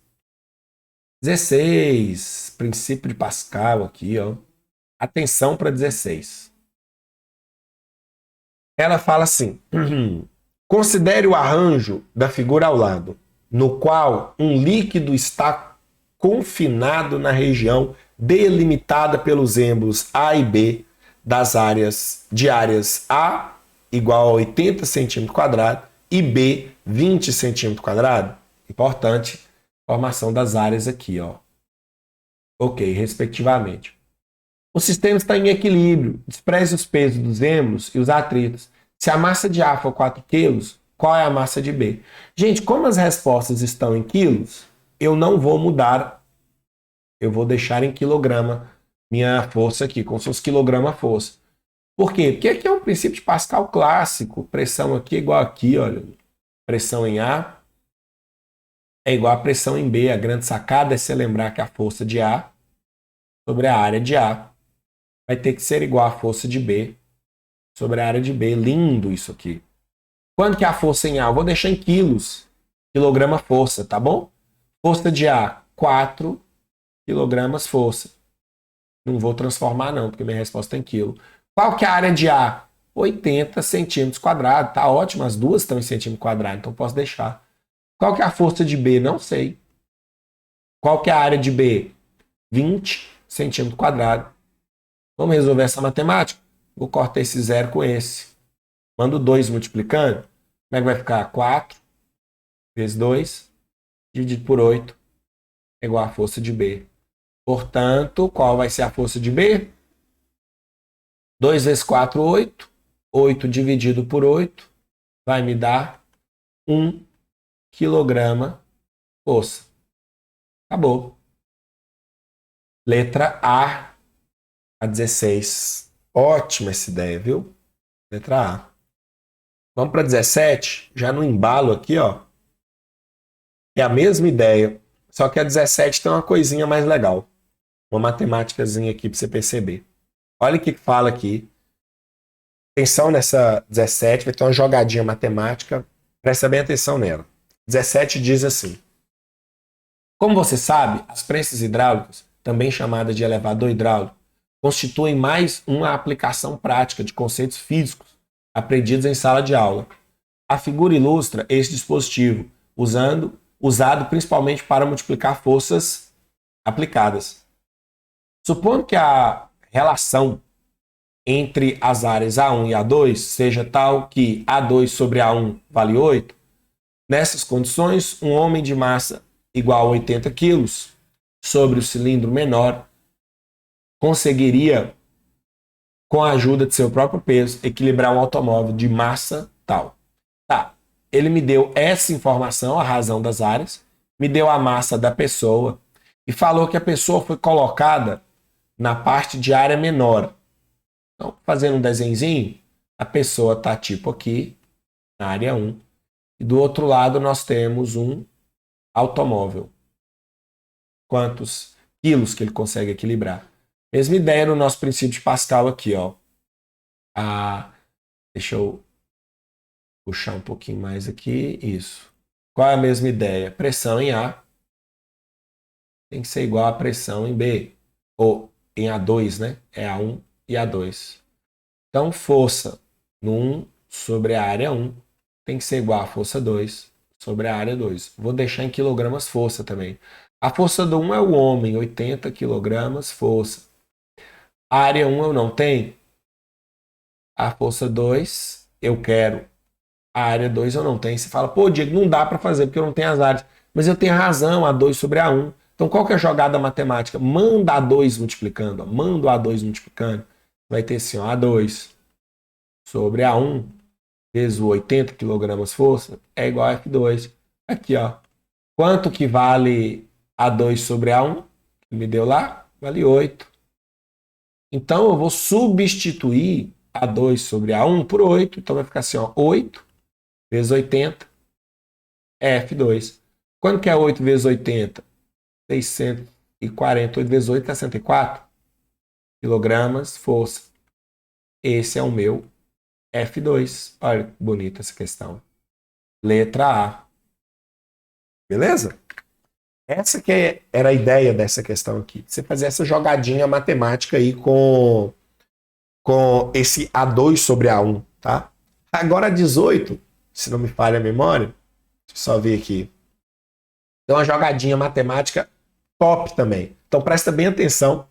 16, princípio de Pascal aqui, ó. Atenção para 16. Ela fala assim: considere o arranjo da figura ao lado, no qual um líquido está confinado na região delimitada pelos êmbolos A e B das áreas A igual a 80 cm² e B 20 cm². Importante, formação das áreas aqui, ó. Ok, respectivamente. O sistema está em equilíbrio. Despreze os pesos dos êmbolos e os atritos. Se a massa de A for 4 kg, qual é a massa de B? Gente, como as respostas estão em quilos, eu não vou mudar. Eu vou deixar em quilograma minha força aqui, como se fosse quilograma força. Por quê? Porque aqui é um princípio de Pascal clássico. Pressão aqui é igual aqui, olha. Pressão em A é igual a pressão em B. A grande sacada é você lembrar que a força de A sobre a área de A vai ter que ser igual à força de B sobre a área de B. Lindo isso aqui. Quanto que é a força em A? Eu vou deixar em quilos. Quilograma força, tá bom? Força de A, 4 quilogramas força. Não vou transformar não, porque minha resposta é em quilo. Qual que é a área de A? 80 centímetros quadrados. Tá ótimo, as duas estão em centímetro quadrado, então posso deixar. Qual que é a força de B? Não sei. Qual que é a área de B? 20 centímetros quadrados. Vamos resolver essa matemática? Vou cortar esse zero com esse. Mando 2 multiplicando. Como é que vai ficar? 4 vezes 2 dividido por 8 é igual a força de B. Portanto, qual vai ser a força de B? 2 vezes 4, 8. 8 dividido por 8 vai me dar 1 quilograma força. Acabou. Letra A 16. Ótima essa ideia, viu? Letra A. Vamos para 17, já no embalo aqui, ó. É a mesma ideia, só que a 17 tem uma coisinha mais legal. Uma matemáticazinha aqui para você perceber. Olha o que fala aqui. Atenção nessa 17, vai ter uma jogadinha matemática. Presta bem atenção nela. 17 diz assim. Como você sabe, as prensas hidráulicas, também chamadas de elevador hidráulico, constituem mais uma aplicação prática de conceitos físicos aprendidos em sala de aula. A figura ilustra este dispositivo, usado principalmente para multiplicar forças aplicadas. Supondo que a relação entre as áreas A1 e A2 seja tal que A2 sobre A1 vale 8, nessas condições, um homem de massa igual a 80 kg sobre o cilindro menor conseguiria, com a ajuda de seu próprio peso, equilibrar um automóvel de massa tal. Tá, ele me deu essa informação, a razão das áreas, me deu a massa da pessoa e falou que a pessoa foi colocada na parte de área menor. Então, fazendo um desenhozinho, a pessoa está tipo aqui, na área 1, e do outro lado nós temos um automóvel. Quantos quilos que ele consegue equilibrar? Mesma ideia no nosso princípio de Pascal aqui, ó. Deixa eu puxar um pouquinho mais aqui, isso. Qual é a mesma ideia? Pressão em A tem que ser igual a pressão em B, ou em A2, né? É A1 e A2. Então, força no 1 sobre a área 1 tem que ser igual a força 2 sobre a área 2. Vou deixar em quilogramas força também. A força do 1 é o homem, 80 quilogramas força. A área 1 eu não tenho. A força 2 eu quero. A área 2 eu não tenho. Você fala, pô, Diego, não dá para fazer porque eu não tenho as áreas. Mas eu tenho razão, A2 sobre A1. Então, qual que é a jogada matemática? Manda A2 multiplicando. Ó. Manda o A2 multiplicando. Vai ter assim, ó, A2 sobre A1 vezes o 80 kg força é igual a F2. Aqui, ó. Quanto que vale A2 sobre A1? Que me deu lá? Vale 8. Então, eu vou substituir A2 sobre A1 por 8. Então, vai ficar assim, ó, 8 vezes 80 é F2. Quanto que é 8 vezes 80? 640. 8 vezes 8 é 104 quilogramas força. Esse é o meu F2. Olha que bonita essa questão. Letra A. Beleza? Essa que era a ideia dessa questão aqui. Você fazer essa jogadinha matemática aí com esse A2 sobre A1, tá? Agora 18, se não me falha a memória, deixa eu só ver aqui. Tem uma jogadinha matemática top também. Então presta bem atenção.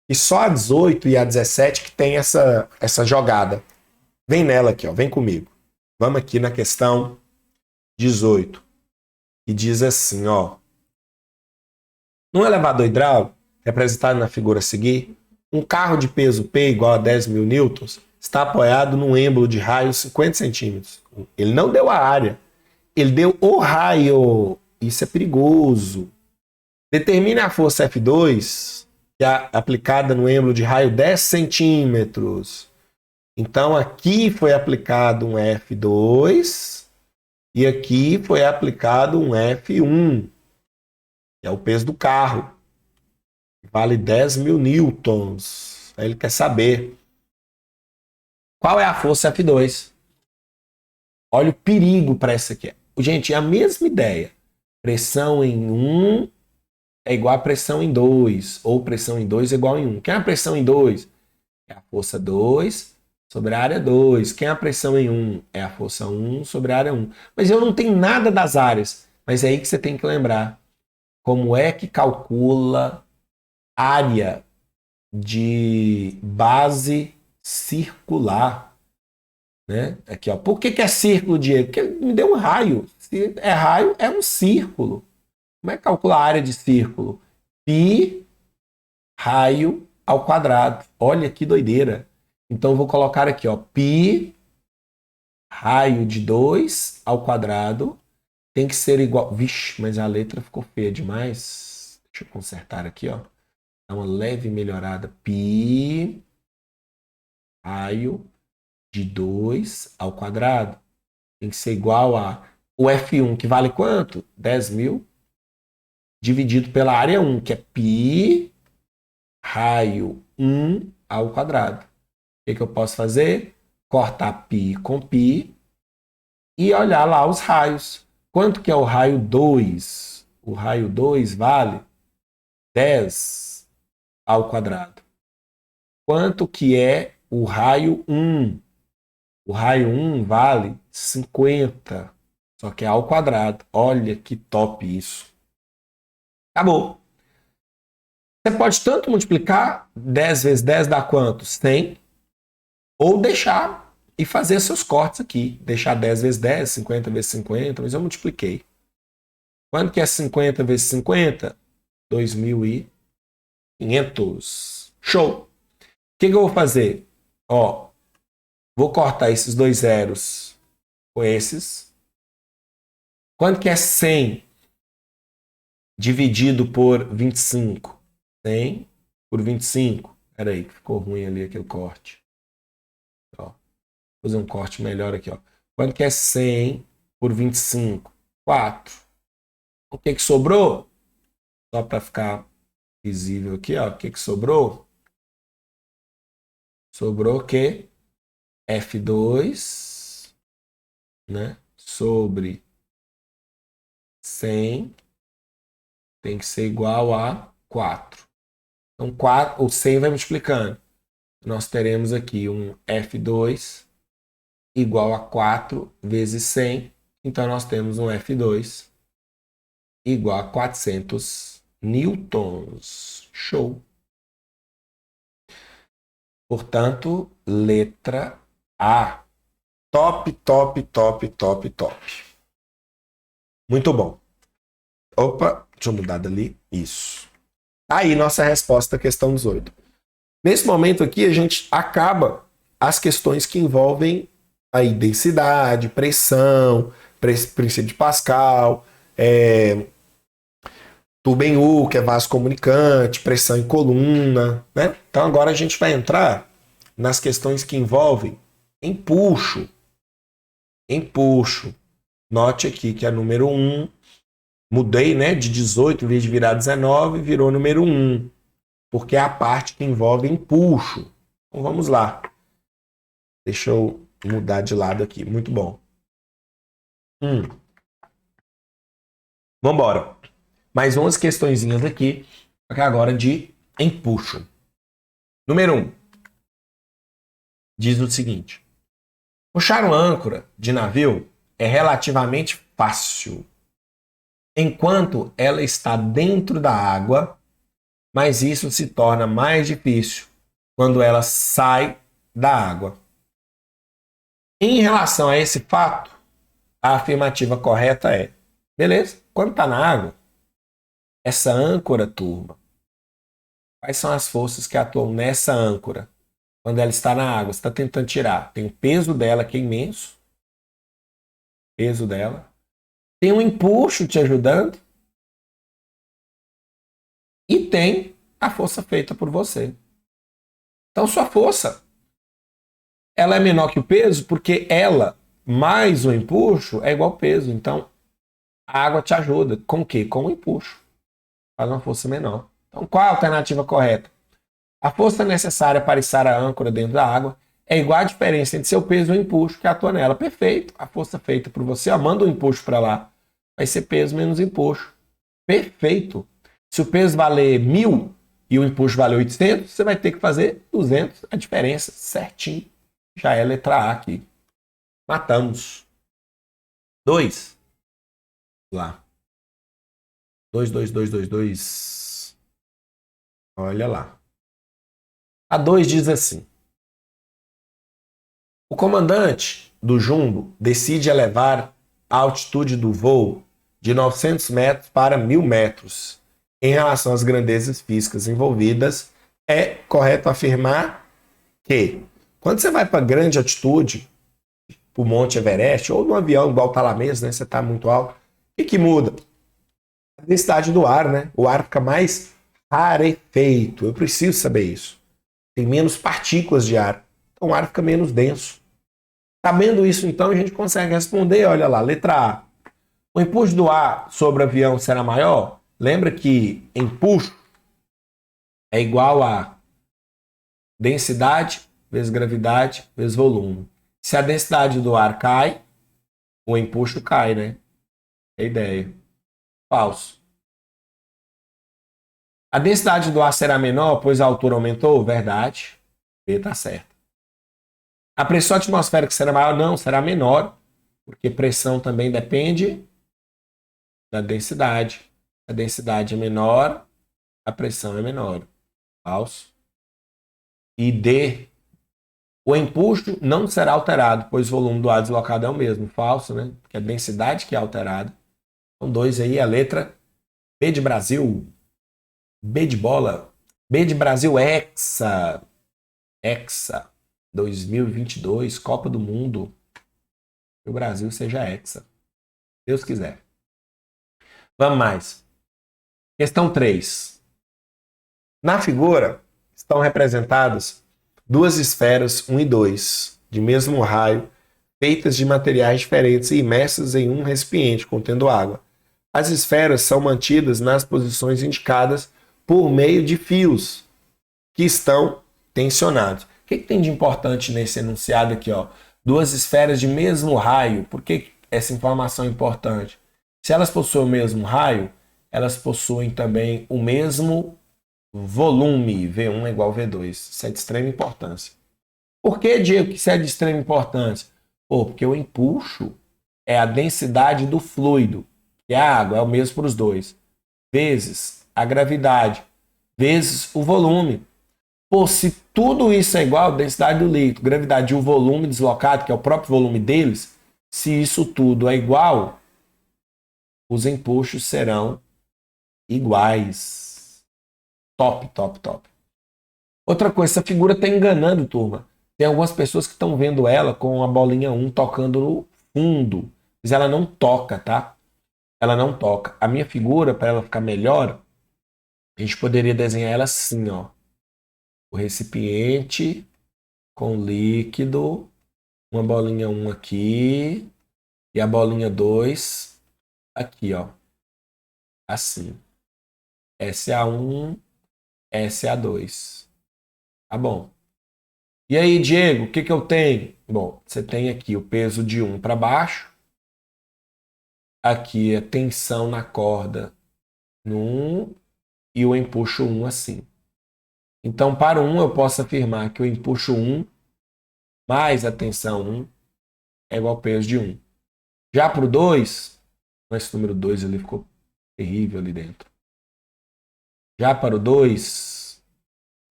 E só a 18 e a 17 que tem essa jogada. Vem nela aqui, ó. Vem comigo. Vamos aqui na questão 18. Que diz assim, ó. Num elevador hidráulico, representado na figura a seguir, um carro de peso P igual a 10 mil newtons está apoiado num êmbolo de raio 50 centímetros. Ele não deu a área. Ele deu o raio. Isso é perigoso. Determine a força F2, que é aplicada no êmbolo de raio 10 centímetros. Então, aqui foi aplicado um F2 e aqui foi aplicado um F1, que é o peso do carro. Vale 10 mil newtons. Aí ele quer saber qual é a força F2. Olha o perigo para essa aqui. Gente, é a mesma ideia. Pressão em 1 é igual a pressão em 2, ou pressão em 2 é igual em 1. Quem é a pressão em 2? É a força 2 sobre a área 2. Quem é a pressão em 1? É a força 1 sobre a área 1. Mas eu não tenho nada das áreas. Mas é aí que você tem que lembrar. Como é que calcula área de base circular? Né? Aqui, ó. Por que é círculo, Diego? Porque ele me deu um raio. Se é raio, é um círculo. Como é que calcula a área de círculo? Π raio ao quadrado. Olha que doideira. Então, eu vou colocar aqui, ó, π raio de 2 ao quadrado tem que ser igual... Vixe, mas a letra ficou feia demais. Deixa eu consertar aqui, ó. Dá uma leve melhorada. π raio de 2 ao quadrado tem que ser igual a o F1, que vale quanto? 10.000, dividido pela área 1, que é π raio 1 ao quadrado. O que eu posso fazer? Cortar π com π e olhar lá os raios. Quanto que é o raio 2? O raio 2 vale 10 ao quadrado. Quanto que é o raio 1? O raio 1 vale 50, só que é ao quadrado. Olha que top isso. Acabou. Você pode tanto multiplicar 10 vezes 10 dá quanto? 100. Ou deixar e fazer seus cortes aqui. Deixar 10 vezes 10, 50 vezes 50, mas eu multipliquei. Quanto que é 50 vezes 50? 2.500. Show! O que eu vou fazer? Ó, vou cortar esses dois zeros com esses. Quanto que é 100 dividido por 25? 100 por 25. Espera aí, que ficou ruim ali aquele corte. Ó, vou fazer um corte melhor aqui. Ó. Quanto que é 100 por 25? 4. O que sobrou? Só para ficar visível aqui, ó. O que sobrou? Sobrou o quê? F2, né? Sobre 100 tem que ser igual a 4. Então, 4, o 100 vai multiplicando. Nós teremos aqui um F2 igual a 4 vezes 100. Então, nós temos um F2 igual a 400 newtons. Show! Portanto, letra A. Top, top, top, top, top. Muito bom. Opa, deixa eu mudar dali. Isso. Aí, nossa resposta à questão 18. Nesse momento aqui, a gente acaba as questões que envolvem aí densidade, pressão, princípio de Pascal, tubo em U, que é vaso comunicante, pressão em coluna, né? Então agora a gente vai entrar nas questões que envolvem empuxo. Empuxo. Note aqui que é número 1. Mudei, né, de 18, em vez de virar 19, virou número 1. Porque é a parte que envolve empuxo. Então vamos lá. Deixa eu mudar de lado aqui. Muito bom. Vamos embora. Mais umas questõezinhas aqui, agora de empuxo. Número 1. Diz o seguinte. Puxar uma âncora de navio é relativamente fácil, enquanto ela está dentro da água, mas isso se torna mais difícil quando ela sai da água. Em relação a esse fato, a afirmativa correta é: beleza, quando está na água, essa âncora, turma, quais são as forças que atuam nessa âncora? Quando ela está na água, você está tentando tirar. Tem o peso dela, que é imenso. Peso dela. Tem um empuxo te ajudando. E tem a força feita por você. Então, sua força, ela é menor que o peso, porque ela, mais o empuxo, é igual ao peso. Então, a água te ajuda. Com o quê? Com o empuxo. Faz uma força menor. Então, qual a alternativa correta? A força necessária para içar a âncora dentro da água é igual à diferença entre seu peso e o empuxo que atua nela. Perfeito. A força feita por você, ó, manda o empuxo para lá. Vai ser peso menos empuxo. Perfeito. Se o peso valer 1.000 e o empuxo valer 800, você vai ter que fazer 200. A diferença certinho. Já é letra A aqui. Matamos. 2. Lá. 2, 2, 2, 2, 2. Olha lá. A 2 diz assim. O comandante do jumbo decide elevar a altitude do voo de 900 metros para 1.000 metros Em relação às grandezas físicas envolvidas, é correto afirmar que quando você vai para grande altitude, para o Monte Everest, ou no avião igual está lá mesmo, né? Você está muito alto, o que muda? A densidade do ar, né? O ar fica mais rarefeito. Eu preciso saber isso. Tem menos partículas de ar. Então o ar fica menos denso. Sabendo isso, então, a gente consegue responder. Olha lá, letra A. O empuxo do ar sobre o avião será maior? Lembra que empuxo é igual a densidade vezes gravidade vezes volume. Se a densidade do ar cai, o empuxo cai, né? É a ideia. Falso. A densidade do ar será menor, pois a altura aumentou? Verdade. B está certo. A pressão atmosférica será maior? Não, será menor, porque pressão também depende da densidade. A densidade é menor, a pressão é menor. Falso. E D, o empuxo não será alterado, pois o volume do ar deslocado é o mesmo. Falso, né? Porque a densidade que é alterada. Então, 2 aí, a letra B de Brasil. B de bola. B de Brasil, Hexa. Hexa 2022, Copa do Mundo. Que o Brasil seja Hexa. Deus quiser. Vamos mais. Questão 3. Na figura estão representadas duas esferas 1 e 2, de mesmo raio, feitas de materiais diferentes e imersas em um recipiente contendo água. As esferas são mantidas nas posições indicadas por meio de fios que estão tensionados. O que tem de importante nesse enunciado aqui? Ó? Duas esferas de mesmo raio. Por que essa informação é importante? Se elas possuem o mesmo raio, elas possuem também o mesmo volume. V1 é igual a V2. Isso é de extrema importância. Por que, Diego, que isso é de extrema importância? Porque o empuxo é a densidade do fluido, que é a água, é o mesmo para os dois, vezes a gravidade, vezes o volume. Pô, se tudo isso é igual, densidade do líquido, gravidade e o volume deslocado, que é o próprio volume deles, se isso tudo é igual, os empuxos serão iguais. Top, top, top. Outra coisa, essa figura está enganando, turma. Tem algumas pessoas que estão vendo ela com a bolinha 1 tocando no fundo, mas ela não toca, tá? Ela não toca. A minha figura, para ela ficar melhor, a gente poderia desenhar ela assim, ó. O recipiente com líquido, uma bolinha 1 aqui e a bolinha 2 aqui, ó. Assim. Essa é a 1, essa é a 2. Tá bom. E aí, Diego, o que que eu tenho? Bom, você tem aqui o peso de 1 para baixo. Aqui a tensão na corda no 1 e o empuxo 1 assim. Então, para o 1, eu posso afirmar que o empuxo 1 mais a tensão 1 é igual ao peso de 1. Já para o 2, esse número 2 ali ficou terrível ali dentro. Já para o 2,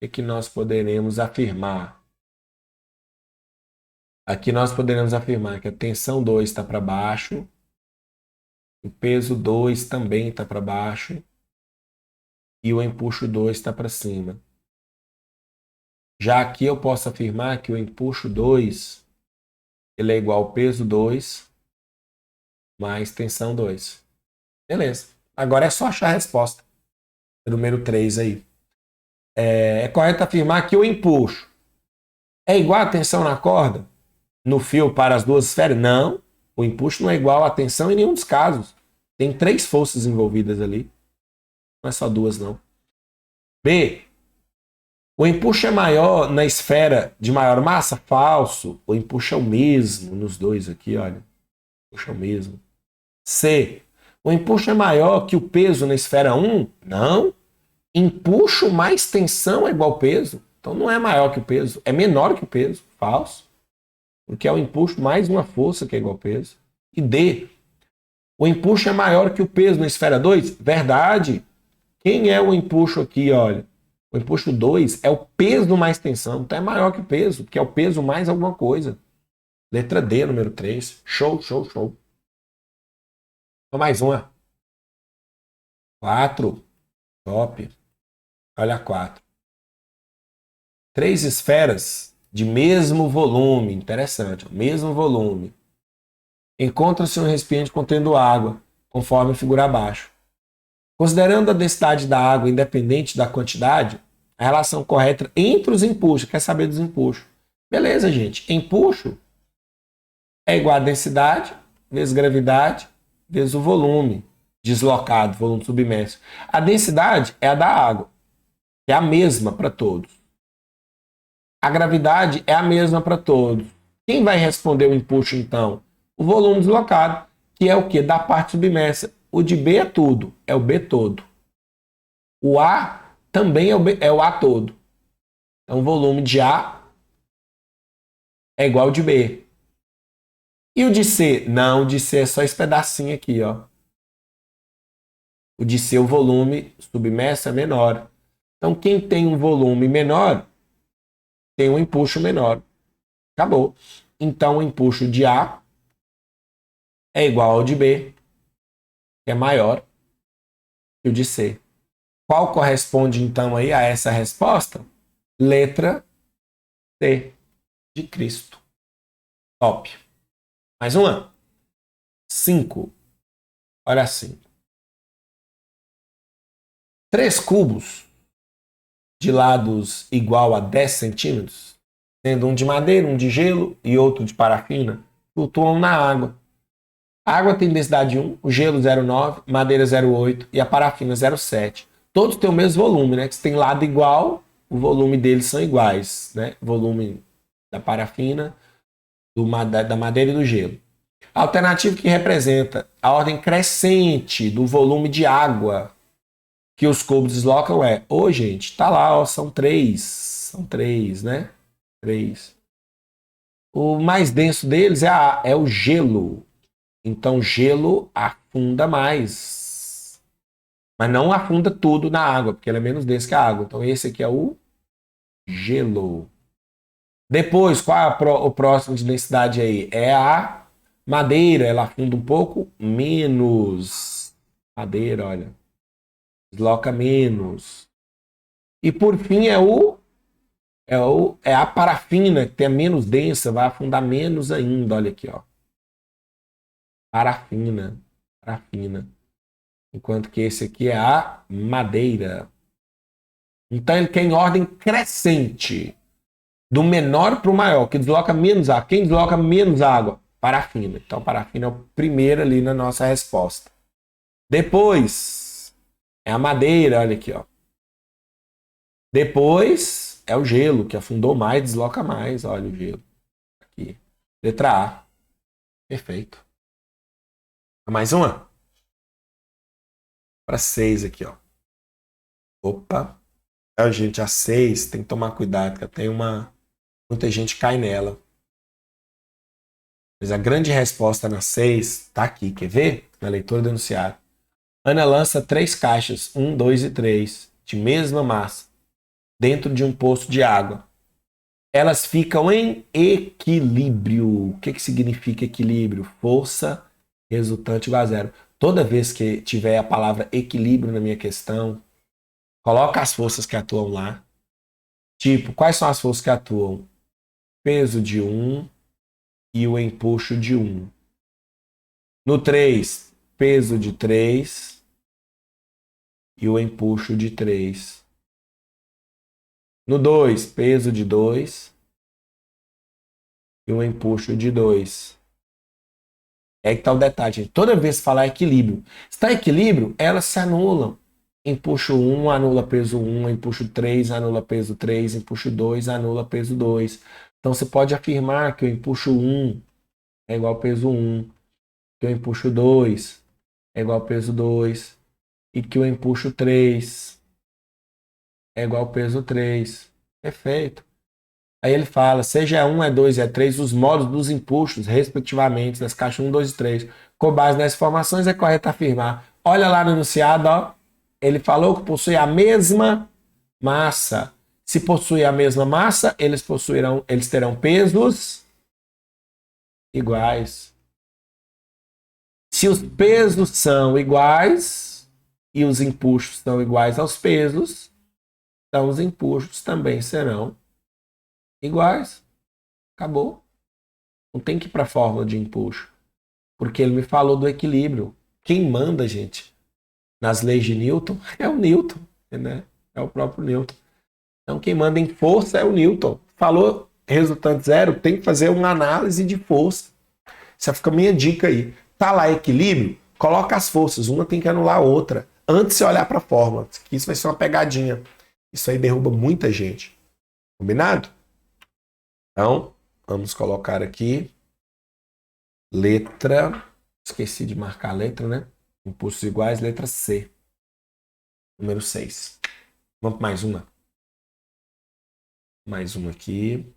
o que nós poderemos afirmar? Aqui nós poderemos afirmar que a tensão 2 está para baixo, o peso 2 também está para baixo e o empuxo 2 está para cima. Já aqui eu posso afirmar que o empuxo 2 ele é igual ao peso 2 mais tensão 2. Beleza. Agora é só achar a resposta. Número 3 aí. É correto afirmar que o empuxo é igual a tensão na corda no fio para as duas esferas? Não. O empuxo não é igual a tensão em nenhum dos casos. Tem 3 forças envolvidas ali. Não é só 2, não. B. O empuxo é maior na esfera de maior massa? Falso. O empuxo é o mesmo nos dois aqui, olha. O empuxo é o mesmo. C. O empuxo é maior que o peso na esfera 1? Não. Empuxo mais tensão é igual ao peso. Então não é maior que o peso. É menor que o peso. Falso. Porque é o empuxo mais uma força que é igual ao peso. E D. O empuxo é maior que o peso na esfera 2? Verdade. Quem é o empuxo aqui, olha? O empuxo 2 é o peso mais tensão. Então é maior que o peso, porque é o peso mais alguma coisa. Letra D, número 3. Show, show, show. Mais uma. 4. Top. Olha a 4. 3 esferas de mesmo volume, interessante, mesmo volume, encontram-se em um recipiente contendo água, conforme a figura abaixo. Considerando a densidade da água independente da quantidade, a relação correta entre os empuxos, quer saber dos empuxos. Beleza, gente. Empuxo é igual a densidade vezes gravidade vezes o volume deslocado, volume submerso. A densidade é a da água, que é a mesma para todos. A gravidade é a mesma para todos. Quem vai responder o empuxo, então? O volume deslocado, que é o quê? Da parte submersa. O de B é tudo, é o B todo. O A também é o A todo. Então, o volume de A é igual ao de B. E o de C? Não, o de C é só esse pedacinho aqui, ó. O de C, o volume submerso é menor. Então, quem tem um volume menor, tem um empuxo menor. Acabou. Então, o empuxo de A é igual ao de B, que é maior que o de C. Qual corresponde, então, aí a essa resposta? Letra C, de Cristo. Top. Mais uma. 5. Olha assim. 3 cubos de lados igual a 10 centímetros, sendo um de madeira, um de gelo e outro de parafina, flutuam na água. A água tem densidade 1, o gelo 0,9, madeira 0,8 e a parafina 0,7. Todos têm o mesmo volume, né? Que se tem lado igual, o volume deles são iguais, né? Volume da parafina, da madeira e do gelo. A alternativa que representa a ordem crescente do volume de água que os cubos deslocam é... Ô, gente, tá lá, ó, são 3. São 3, né? 3. O mais denso deles é o gelo. Então, gelo afunda mais. Mas não afunda tudo na água, porque ele é menos denso que a água. Então, esse aqui é o gelo. Depois, qual é o próximo de densidade aí? É a madeira. Ela afunda um pouco menos. Madeira, olha. Desloca menos. E, por fim, é a parafina, que é menos densa, vai afundar menos ainda. Olha aqui, ó. Parafina. Enquanto que esse aqui é a madeira. Então ele quer em ordem crescente, do menor para o maior, que desloca menos água. Quem desloca menos água? Parafina. Então parafina é o primeiro ali na nossa resposta. Depois é a madeira, olha aqui, ó. Depois é o gelo, que afundou mais, desloca mais. Olha o gelo. Aqui. Letra A. Perfeito. Mais uma? Para 6 aqui, ó. Opa. Gente, a 6 tem que tomar cuidado, que tem muita gente cai nela. Mas a grande resposta na 6 está aqui, quer ver? Na leitura do enunciado. Ana lança 3 caixas, 1, 2 e 3, de mesma massa, dentro de um poço de água. Elas ficam em equilíbrio. O que significa equilíbrio? Força resultante igual a zero. Toda vez que tiver a palavra equilíbrio na minha questão, coloca as forças que atuam lá. Tipo, quais são as forças que atuam? Peso de 1 e o empuxo de 1. No 3, peso de 3 e o empuxo de 3. No 2, peso de 2 e o empuxo de 2. É que tá o detalhe, gente. Toda vez que falar equilíbrio, se está equilíbrio, elas se anulam. Empuxo 1 anula peso 1, empuxo 3 anula peso 3, empuxo 2 anula peso 2. Então você pode afirmar que o empuxo 1 é igual ao peso 1, que o empuxo 2 é igual ao peso 2 e que o empuxo 3 é igual ao peso 3. Perfeito. Aí ele fala, seja E1, E2 e E3, os modos dos empuxos, respectivamente, das caixas 1, 2 e 3. Com base nessas informações, é correto afirmar. Olha lá no enunciado, ó. Ele falou que possui a mesma massa. Se possui a mesma massa, eles terão pesos iguais. Se os pesos são iguais, e os empuxos estão iguais aos pesos, então os empuxos também serão iguais. Acabou. Não tem que ir para a fórmula de empuxo, porque ele me falou do equilíbrio. Quem manda, gente, nas leis de Newton é o Newton, né? É o próprio Newton. Então quem manda em força é o Newton. Falou resultante zero, tem que fazer uma análise de força. Essa fica a minha dica aí. Tá lá equilíbrio? Coloca as forças, uma tem que anular a outra, antes de você olhar para a fórmula. Isso vai ser uma pegadinha. Isso aí derruba muita gente. Combinado? Então, vamos colocar aqui letra. Esqueci de marcar a letra, né? Impulsos iguais, letra C. Número 6. Vamos para mais uma. Mais uma aqui.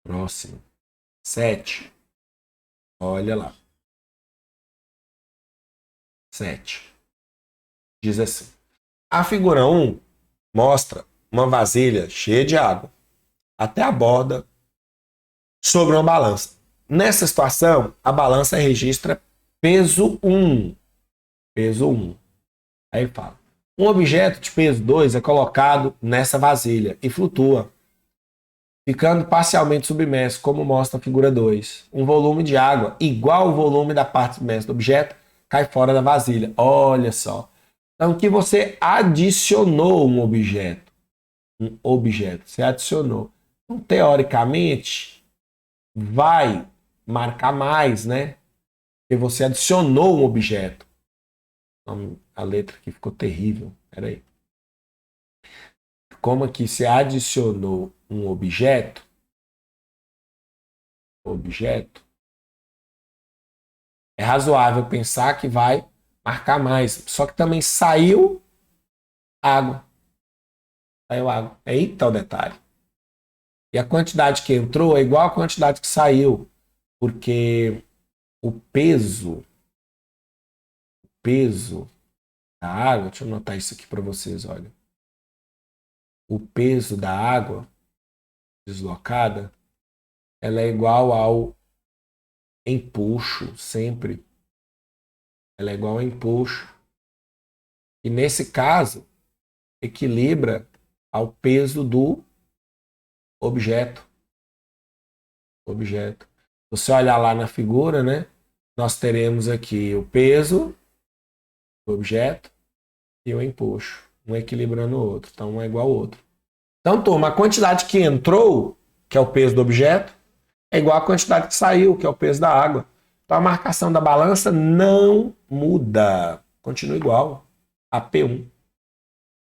Próximo. 7. Olha lá. 7. Diz assim. A figura 1 mostra uma vasilha cheia de água até a borda sobre uma balança. Nessa situação, a balança registra peso 1. Peso 1. Aí fala. Um objeto de peso 2 é colocado nessa vasilha e flutua, ficando parcialmente submerso, como mostra a figura 2. Um volume de água igual ao volume da parte submersa do objeto cai fora da vasilha. Olha só. Então, que você adicionou um objeto. Um objeto. Você adicionou. Então, teoricamente, vai marcar mais, né? Porque você adicionou um objeto. Então, a letra aqui ficou terrível. Peraí. Como aqui você adicionou um objeto, é razoável pensar que vai marcar mais. Só que também saiu água. Saiu água. É aí que está o detalhe. E a quantidade que entrou é igual à quantidade que saiu. Porque o peso da água, deixa eu anotar isso aqui para vocês, olha. O peso da água deslocada, ela é igual ao empuxo, sempre. Ela é igual ao empuxo. E nesse caso, equilibra ao peso do objeto. Se você olhar lá na figura, né? Nós teremos aqui o peso do objeto e o empuxo. Um equilibrando o outro. Então, um é igual ao outro. Então, turma, a quantidade que entrou, que é o peso do objeto, é igual à quantidade que saiu, que é o peso da água. Então, a marcação da balança não muda. Continua igual a P1.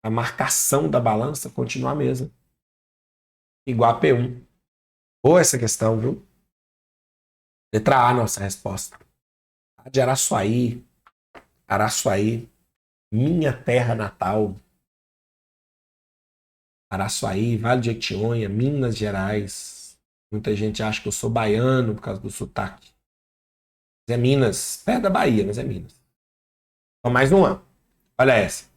A marcação da balança continua a mesma. Igual a P1. Boa essa questão, viu? Letra A, nossa resposta. A de Araçuaí. Araçuaí. Minha terra natal. Araçuaí, Vale de Jequitinhonha, Minas Gerais. Muita gente acha que eu sou baiano por causa do sotaque. Mas é Minas. Perto da Bahia, mas é Minas. Então, mais uma. Olha essa.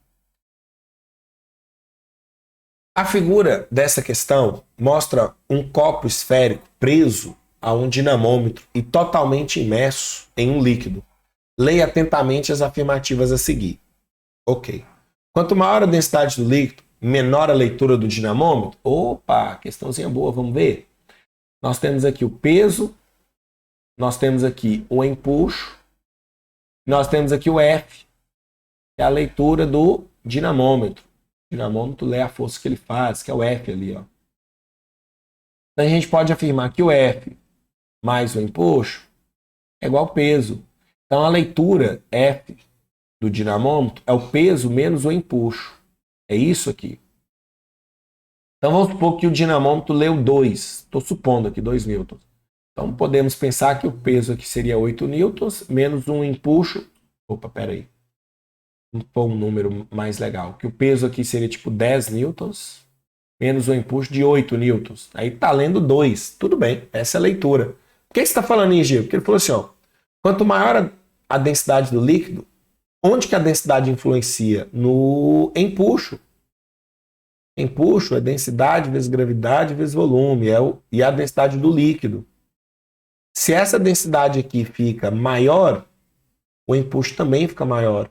A figura dessa questão mostra um copo esférico preso a um dinamômetro e totalmente imerso em um líquido. Leia atentamente as afirmativas a seguir. Ok. Quanto maior a densidade do líquido, menor a leitura do dinamômetro. Opa, questãozinha boa, vamos ver. Nós temos aqui o peso, nós temos aqui o empuxo, nós temos aqui o F, que é a leitura do dinamômetro. O dinamômetro lê a força que ele faz, que é o F ali, ó. Então a gente pode afirmar que o F mais o empuxo é igual ao peso. Então a leitura F do dinamômetro é o peso menos o empuxo. É isso aqui. Então vamos supor que o dinamômetro leu 2. Estou supondo aqui 2 newtons. Então podemos pensar que o peso aqui seria 8 newtons menos um empuxo. Opa, peraí. Vamos pôr um número mais legal. Que o peso aqui seria tipo 10 newtons menos um empuxo de 8 newtons. Aí está lendo 2. Tudo bem, essa é a leitura. Por que você está falando isso, Gil? Porque ele falou assim, ó, quanto maior a densidade do líquido, onde que a densidade influencia? No empuxo. Empuxo é densidade vezes gravidade vezes volume, e a densidade do líquido. Se essa densidade aqui fica maior, o empuxo também fica maior.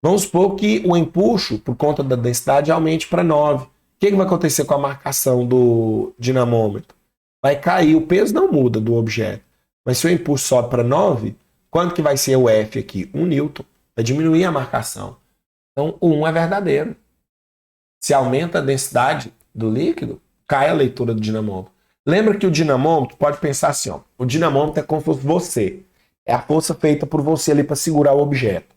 Vamos supor que o empuxo, por conta da densidade, aumente para 9. O que vai acontecer com a marcação do dinamômetro? Vai cair, o peso não muda do objeto. Mas se o empuxo sobe para 9, quanto que vai ser o F aqui? 1 newton. Vai diminuir a marcação. Então, o 1 é verdadeiro. Se aumenta a densidade do líquido, cai a leitura do dinamômetro. Lembra que o dinamômetro, pode pensar assim, ó, o dinamômetro é como se fosse você. É a força feita por você ali para segurar o objeto.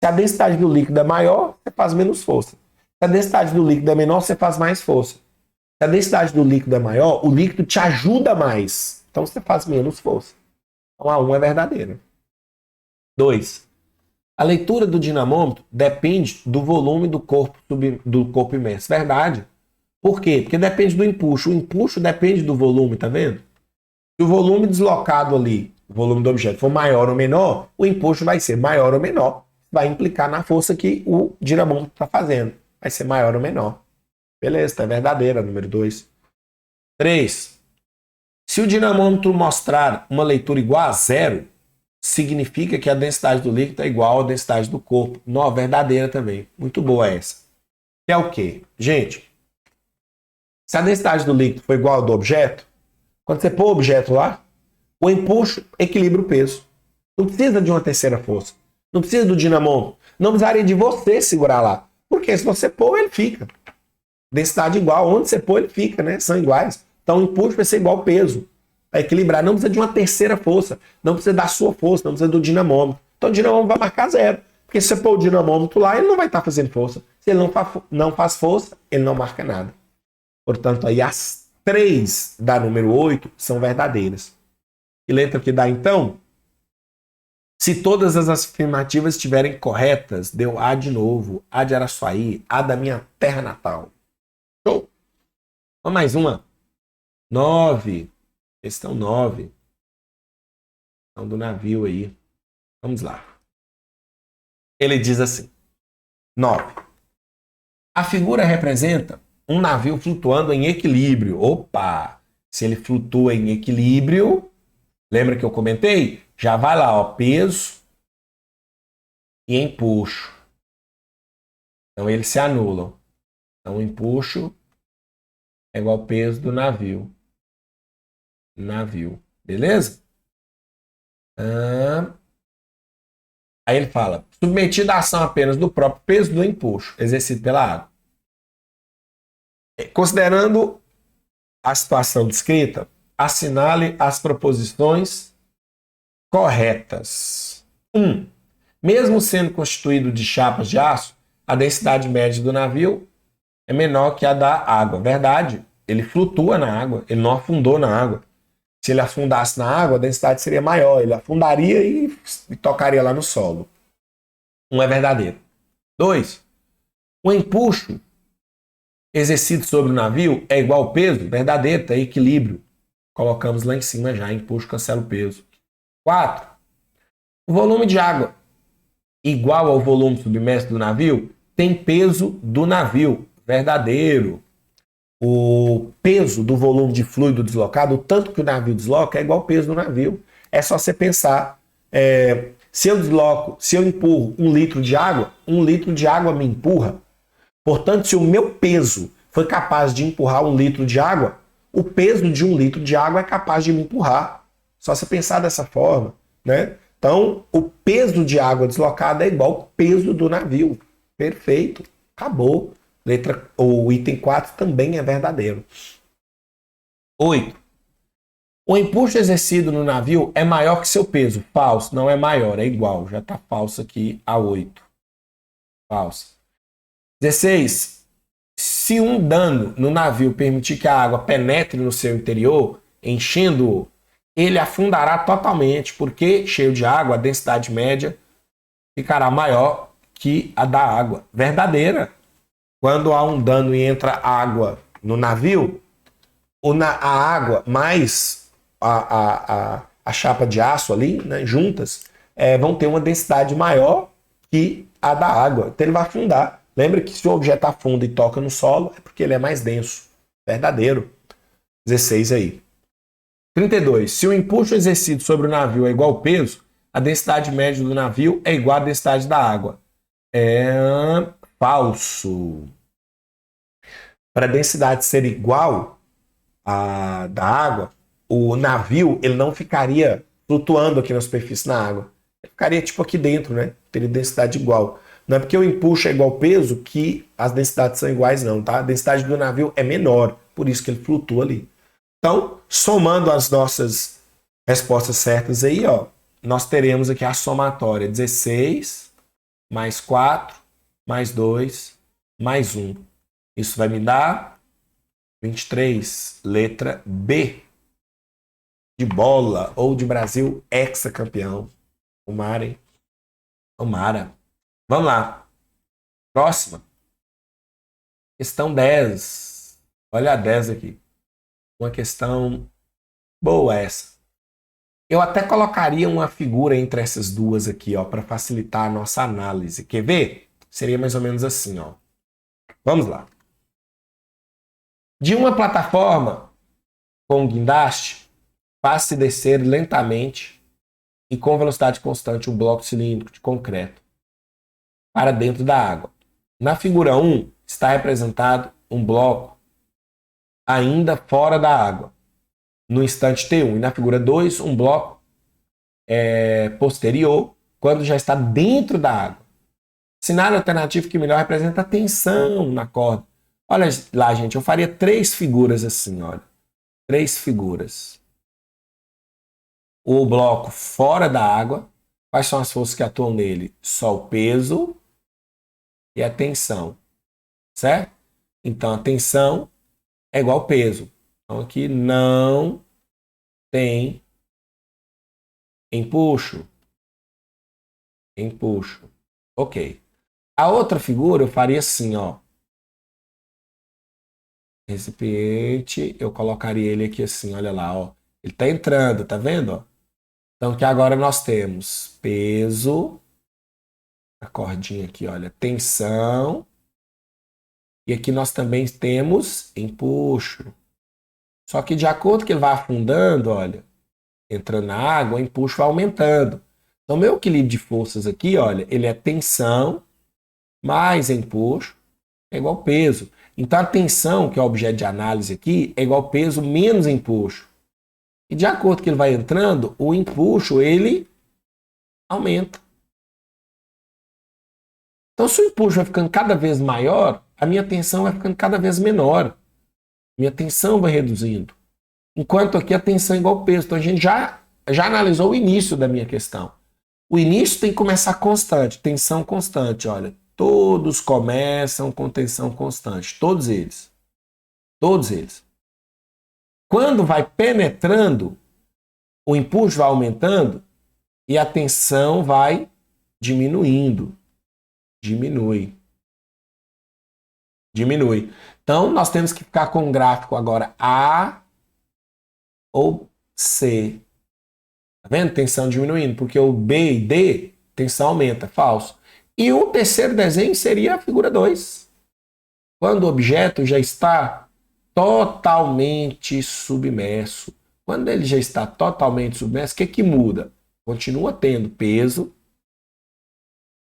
Se a densidade do líquido é maior, você faz menos força. Se a densidade do líquido é menor, você faz mais força. Se a densidade do líquido é maior, o líquido te ajuda mais. Então você faz menos força. Então a 1 é verdadeira. 2. A leitura do dinamômetro depende do volume do corpo imerso. Verdade. Por quê? Porque depende do empuxo. O empuxo depende do volume, tá vendo? Se o volume deslocado ali, o volume do objeto, for maior ou menor, o empuxo vai ser maior ou menor. Vai implicar na força que o dinamômetro está fazendo. Vai ser maior ou menor. Beleza, tá verdadeira, número 2. 3. Se o dinamômetro mostrar uma leitura igual a 0, significa que a densidade do líquido é igual à densidade do corpo. Não, verdadeira também. Muito boa essa. Que é o quê? Gente, se a densidade do líquido for igual ao do objeto, quando você pôr o objeto lá, o empuxo equilibra o peso. Não precisa de uma terceira força. Não precisa do dinamômetro. Não precisaria de você segurar lá. Porque se você pôr, ele fica. Densidade igual. Onde você pôr, ele fica, né? São iguais. Então o impulso vai ser igual ao peso. Vai equilibrar. Não precisa de uma terceira força. Não precisa da sua força. Não precisa do dinamômetro. Então o dinamômetro vai marcar 0. Porque se você pôr o dinamômetro lá, ele não vai estar fazendo força. Se ele não faz força, ele não marca nada. Portanto, aí as 3 da número 8 são verdadeiras. Que letra que dá então? Se todas as afirmativas estiverem corretas, deu A de novo, A de Araçuaí, A da minha terra natal. Show! Vamos mais uma. 9. Questão 9. Questão do navio aí. Vamos lá. Ele diz assim. 9. A figura representa um navio flutuando em equilíbrio. Opa! Se ele flutua em equilíbrio, lembra que eu comentei? Já vai lá, ó, peso e empuxo. Então eles se anulam. Então o empuxo é igual ao peso do navio. Navio. Beleza? Aí ele fala, submetida à ação apenas do próprio peso do empuxo, exercido pela água. Considerando a situação descrita, assinale as proposições corretas. 1. Mesmo sendo constituído de chapas de aço, a densidade média do navio é menor que a da água. Verdade, ele flutua na água, ele não afundou na água. Se ele afundasse na água, a densidade seria maior. Ele afundaria e tocaria lá no solo. 1 é verdadeiro. 2. O empuxo exercido sobre o navio é igual ao peso? Verdadeiro, tem equilíbrio. Colocamos lá em cima já, empuxo cancela o peso. 4. O volume de água igual ao volume submerso do navio tem peso do navio. Verdadeiro. O peso do volume de fluido deslocado, o tanto que o navio desloca, é igual ao peso do navio. É só você pensar, se eu empurro 1 litro de água, 1 litro de água me empurra. Portanto, se o meu peso foi capaz de empurrar 1 litro de água, o peso de 1 litro de água é capaz de me empurrar. Só você pensar dessa forma, né? Então, o peso de água deslocada é igual ao peso do navio. Perfeito. Acabou. O item 4 também é verdadeiro. 8. O empuxo exercido no navio é maior que seu peso. Falso. Não é maior, é igual. Já está falso aqui a 8. Falso. 16. Se um dano no navio permitir que a água penetre no seu interior, enchendo-o, ele afundará totalmente, porque, cheio de água, a densidade média ficará maior que a da água. Verdadeira. Quando há um dano e entra água no navio, a água mais a chapa de aço ali, né, juntas, vão ter uma densidade maior que a da água. Então ele vai afundar. Lembra que se o objeto afunda e toca no solo, é porque ele é mais denso. Verdadeiro. 16 aí. 32. Se o empuxo exercido sobre o navio é igual ao peso, a densidade média do navio é igual à densidade da água. É falso. Para a densidade ser igual à da água, o navio ele não ficaria flutuando aqui na superfície na água. Ele ficaria tipo aqui dentro, né? Teria densidade igual. Não é porque o empuxo é igual ao peso que as densidades são iguais, não, tá? A densidade do navio é menor, por isso que ele flutua ali. Então, somando as nossas respostas certas aí, ó, nós teremos aqui a somatória 16 mais 4 mais 2 mais 1. Isso vai me dar 23, letra B. De bola ou de Brasil hexacampeão. Tomara, hein? Tomara. Vamos lá. Próxima. Questão 10. Olha a 10 aqui. Uma questão boa essa. Eu até colocaria uma figura entre essas duas aqui, ó, para facilitar a nossa análise. Quer ver? Seria mais ou menos assim, ó. Vamos lá. De uma plataforma com guindaste, faz-se descer lentamente e com velocidade constante um bloco cilíndrico de concreto para dentro da água. Na figura 1 está representado um bloco ainda fora da água, no instante T1. E na figura 2, um bloco posterior, quando já está dentro da água. Cenário alternativo que melhor representa a tensão na corda. Olha lá, gente, eu faria 3 figuras assim, olha. 3 figuras. O bloco fora da água. Quais são as forças que atuam nele? Só o peso e a tensão. Certo? Então, a tensão é igual ao peso. Então, aqui não tem empuxo. Empuxo. Ok. A outra figura eu faria assim, ó. Recipiente, eu colocaria ele aqui assim, olha lá, ó. Ele tá entrando, tá vendo? Ó? Então, que agora nós temos peso, a cordinha aqui, olha, tensão, e aqui nós também temos empuxo. Só que de acordo que ele vai afundando, olha, entrando na água, o empuxo vai aumentando. Então, meu equilíbrio de forças aqui, olha, ele é tensão mais empuxo é igual peso. Então, a tensão, que é o objeto de análise aqui, é igual peso menos empuxo. E de acordo que ele vai entrando, o empuxo, ele aumenta. Então, se o empuxo vai ficando cada vez maior, a minha tensão vai ficando cada vez menor. Minha tensão vai reduzindo. Enquanto aqui a tensão é igual ao peso. Então, a gente já analisou o início da minha questão. O início tem que começar constante, tensão constante, olha. Todos começam com tensão constante, todos eles. Todos eles. Quando vai penetrando, o impulso vai aumentando e a tensão vai diminuindo. Diminui. Então, nós temos que ficar com o gráfico agora A ou C. Tá vendo? Tensão diminuindo, porque o B e D, tensão aumenta, falso. E o terceiro desenho seria a figura 2. Quando o objeto já está totalmente submerso. Quando ele já está totalmente submerso, o que muda? Continua tendo peso,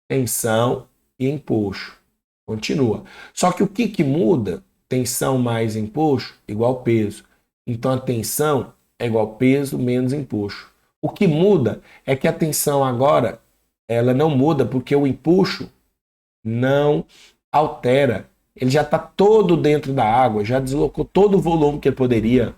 tensão e empuxo. Continua. Só que o que muda? Tensão mais empuxo igual peso. Então a tensão é igual peso menos empuxo. O que muda é que a tensão agora ela não muda porque o empuxo não altera. Ele já está todo dentro da água, já deslocou todo o volume que ele poderia.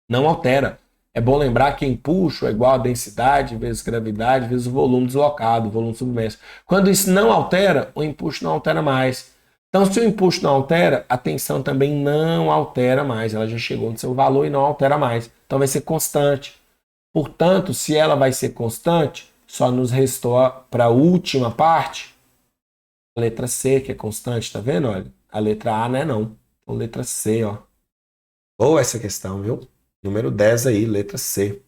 Não altera. É bom lembrar que empuxo é igual a densidade vezes gravidade vezes o volume deslocado, o volume submerso. Quando isso não altera, o empuxo não altera mais. Então, se o empuxo não altera, a tensão também não altera mais. Ela já chegou no seu valor e não altera mais. Então, vai ser constante. Portanto, se ela vai ser constante, só nos restou para a última parte, a letra C, que é constante, tá vendo? Olha, a letra A não é não. Então, letra C, ó. Boa essa questão, viu? Número 10 aí, letra C.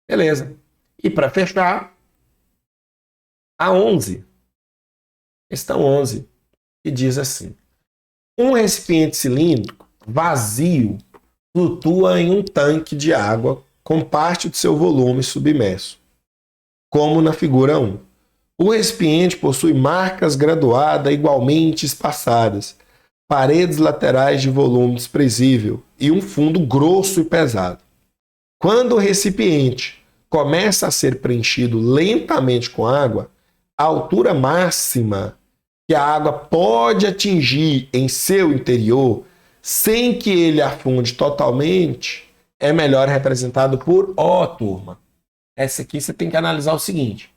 Beleza. E para fechar, a 11. Questão 11, que diz assim. Um recipiente cilíndrico vazio flutua em um tanque de água com parte do seu volume submerso. como na figura 1. O recipiente possui marcas graduadas igualmente espaçadas, paredes laterais de volume desprezível e um fundo grosso e pesado. Quando o recipiente começa a ser preenchido lentamente com água, a altura máxima que a água pode atingir em seu interior sem que ele afunde totalmente é melhor representado por O, turma. Essa aqui você tem que analisar o seguinte.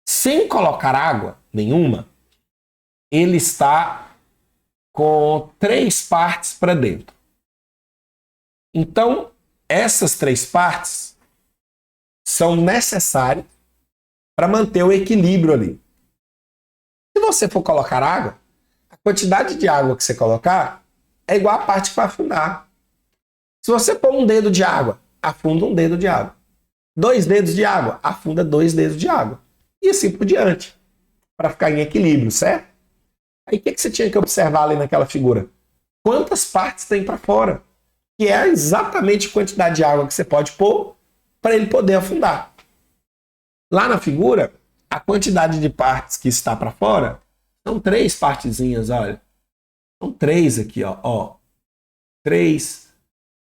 Sem colocar água nenhuma, ele está com 3 partes para dentro. Então, essas 3 partes são necessárias para manter o equilíbrio ali. Se você for colocar água, a quantidade de água que você colocar é igual à parte que vai afundar. Se você pôr um dedo de água, afunda um dedo de água. 2 dedos de água, afunda 2 dedos de água. E assim por diante, para ficar em equilíbrio, certo? Aí o que você tinha que observar ali naquela figura? Quantas partes tem para fora? Que é exatamente a quantidade de água que você pode pôr para ele poder afundar. Lá na figura, a quantidade de partes que está para fora são 3 partezinhas, olha. São 3 aqui, ó. 3.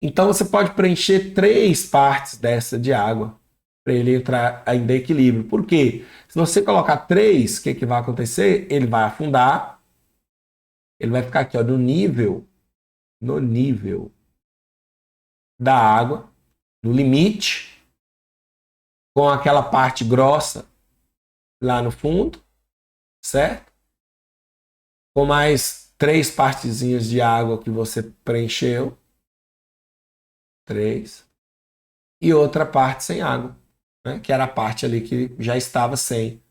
Então você pode preencher 3 partes dessa de água para ele entrar ainda em equilíbrio. Por quê? Se você colocar 3, o que vai acontecer? Ele vai afundar. Ele vai ficar aqui, ó, no nível da água, no limite, com aquela parte grossa lá no fundo, certo? Com mais 3 partezinhas de água que você preencheu. 3. E outra parte sem água, né? Que era a parte ali que já estava sem.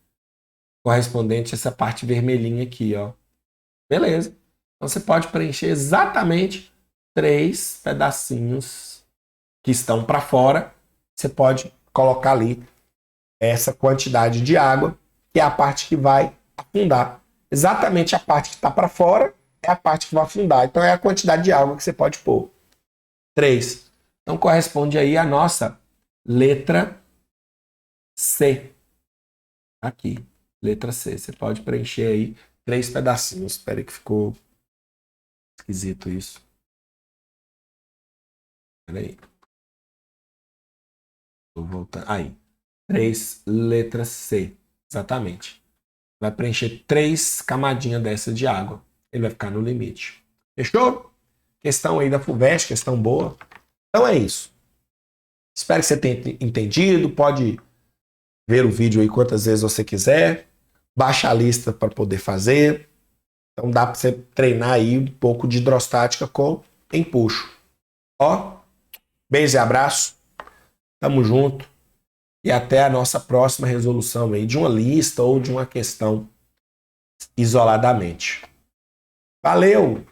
Correspondente a essa parte vermelhinha aqui, ó. Beleza. Então você pode preencher exatamente 3 pedacinhos que estão para fora. Você pode colocar ali essa quantidade de água, que é a parte que vai afundar. Exatamente a parte que está para fora é a parte que vai afundar. Então é a quantidade de água que você pode pôr. 3. Então corresponde aí a nossa letra C. Aqui, letra C. Você pode preencher aí 3 pedacinhos. Espera aí que ficou esquisito isso. Espera aí. Vou voltar. Aí. 3, letra C. Exatamente. Vai preencher 3 camadinhas dessa de água. Ele vai ficar no limite. Fechou? Questão aí da FUVEST, questão boa. Então é isso. Espero que você tenha entendido. Pode ver o vídeo aí quantas vezes você quiser. Baixa a lista para poder fazer. Então dá para você treinar aí um pouco de hidrostática com empuxo. Ó, beijo e abraço. Tamo junto. E até a nossa próxima resolução aí de uma lista ou de uma questão isoladamente. Valeu!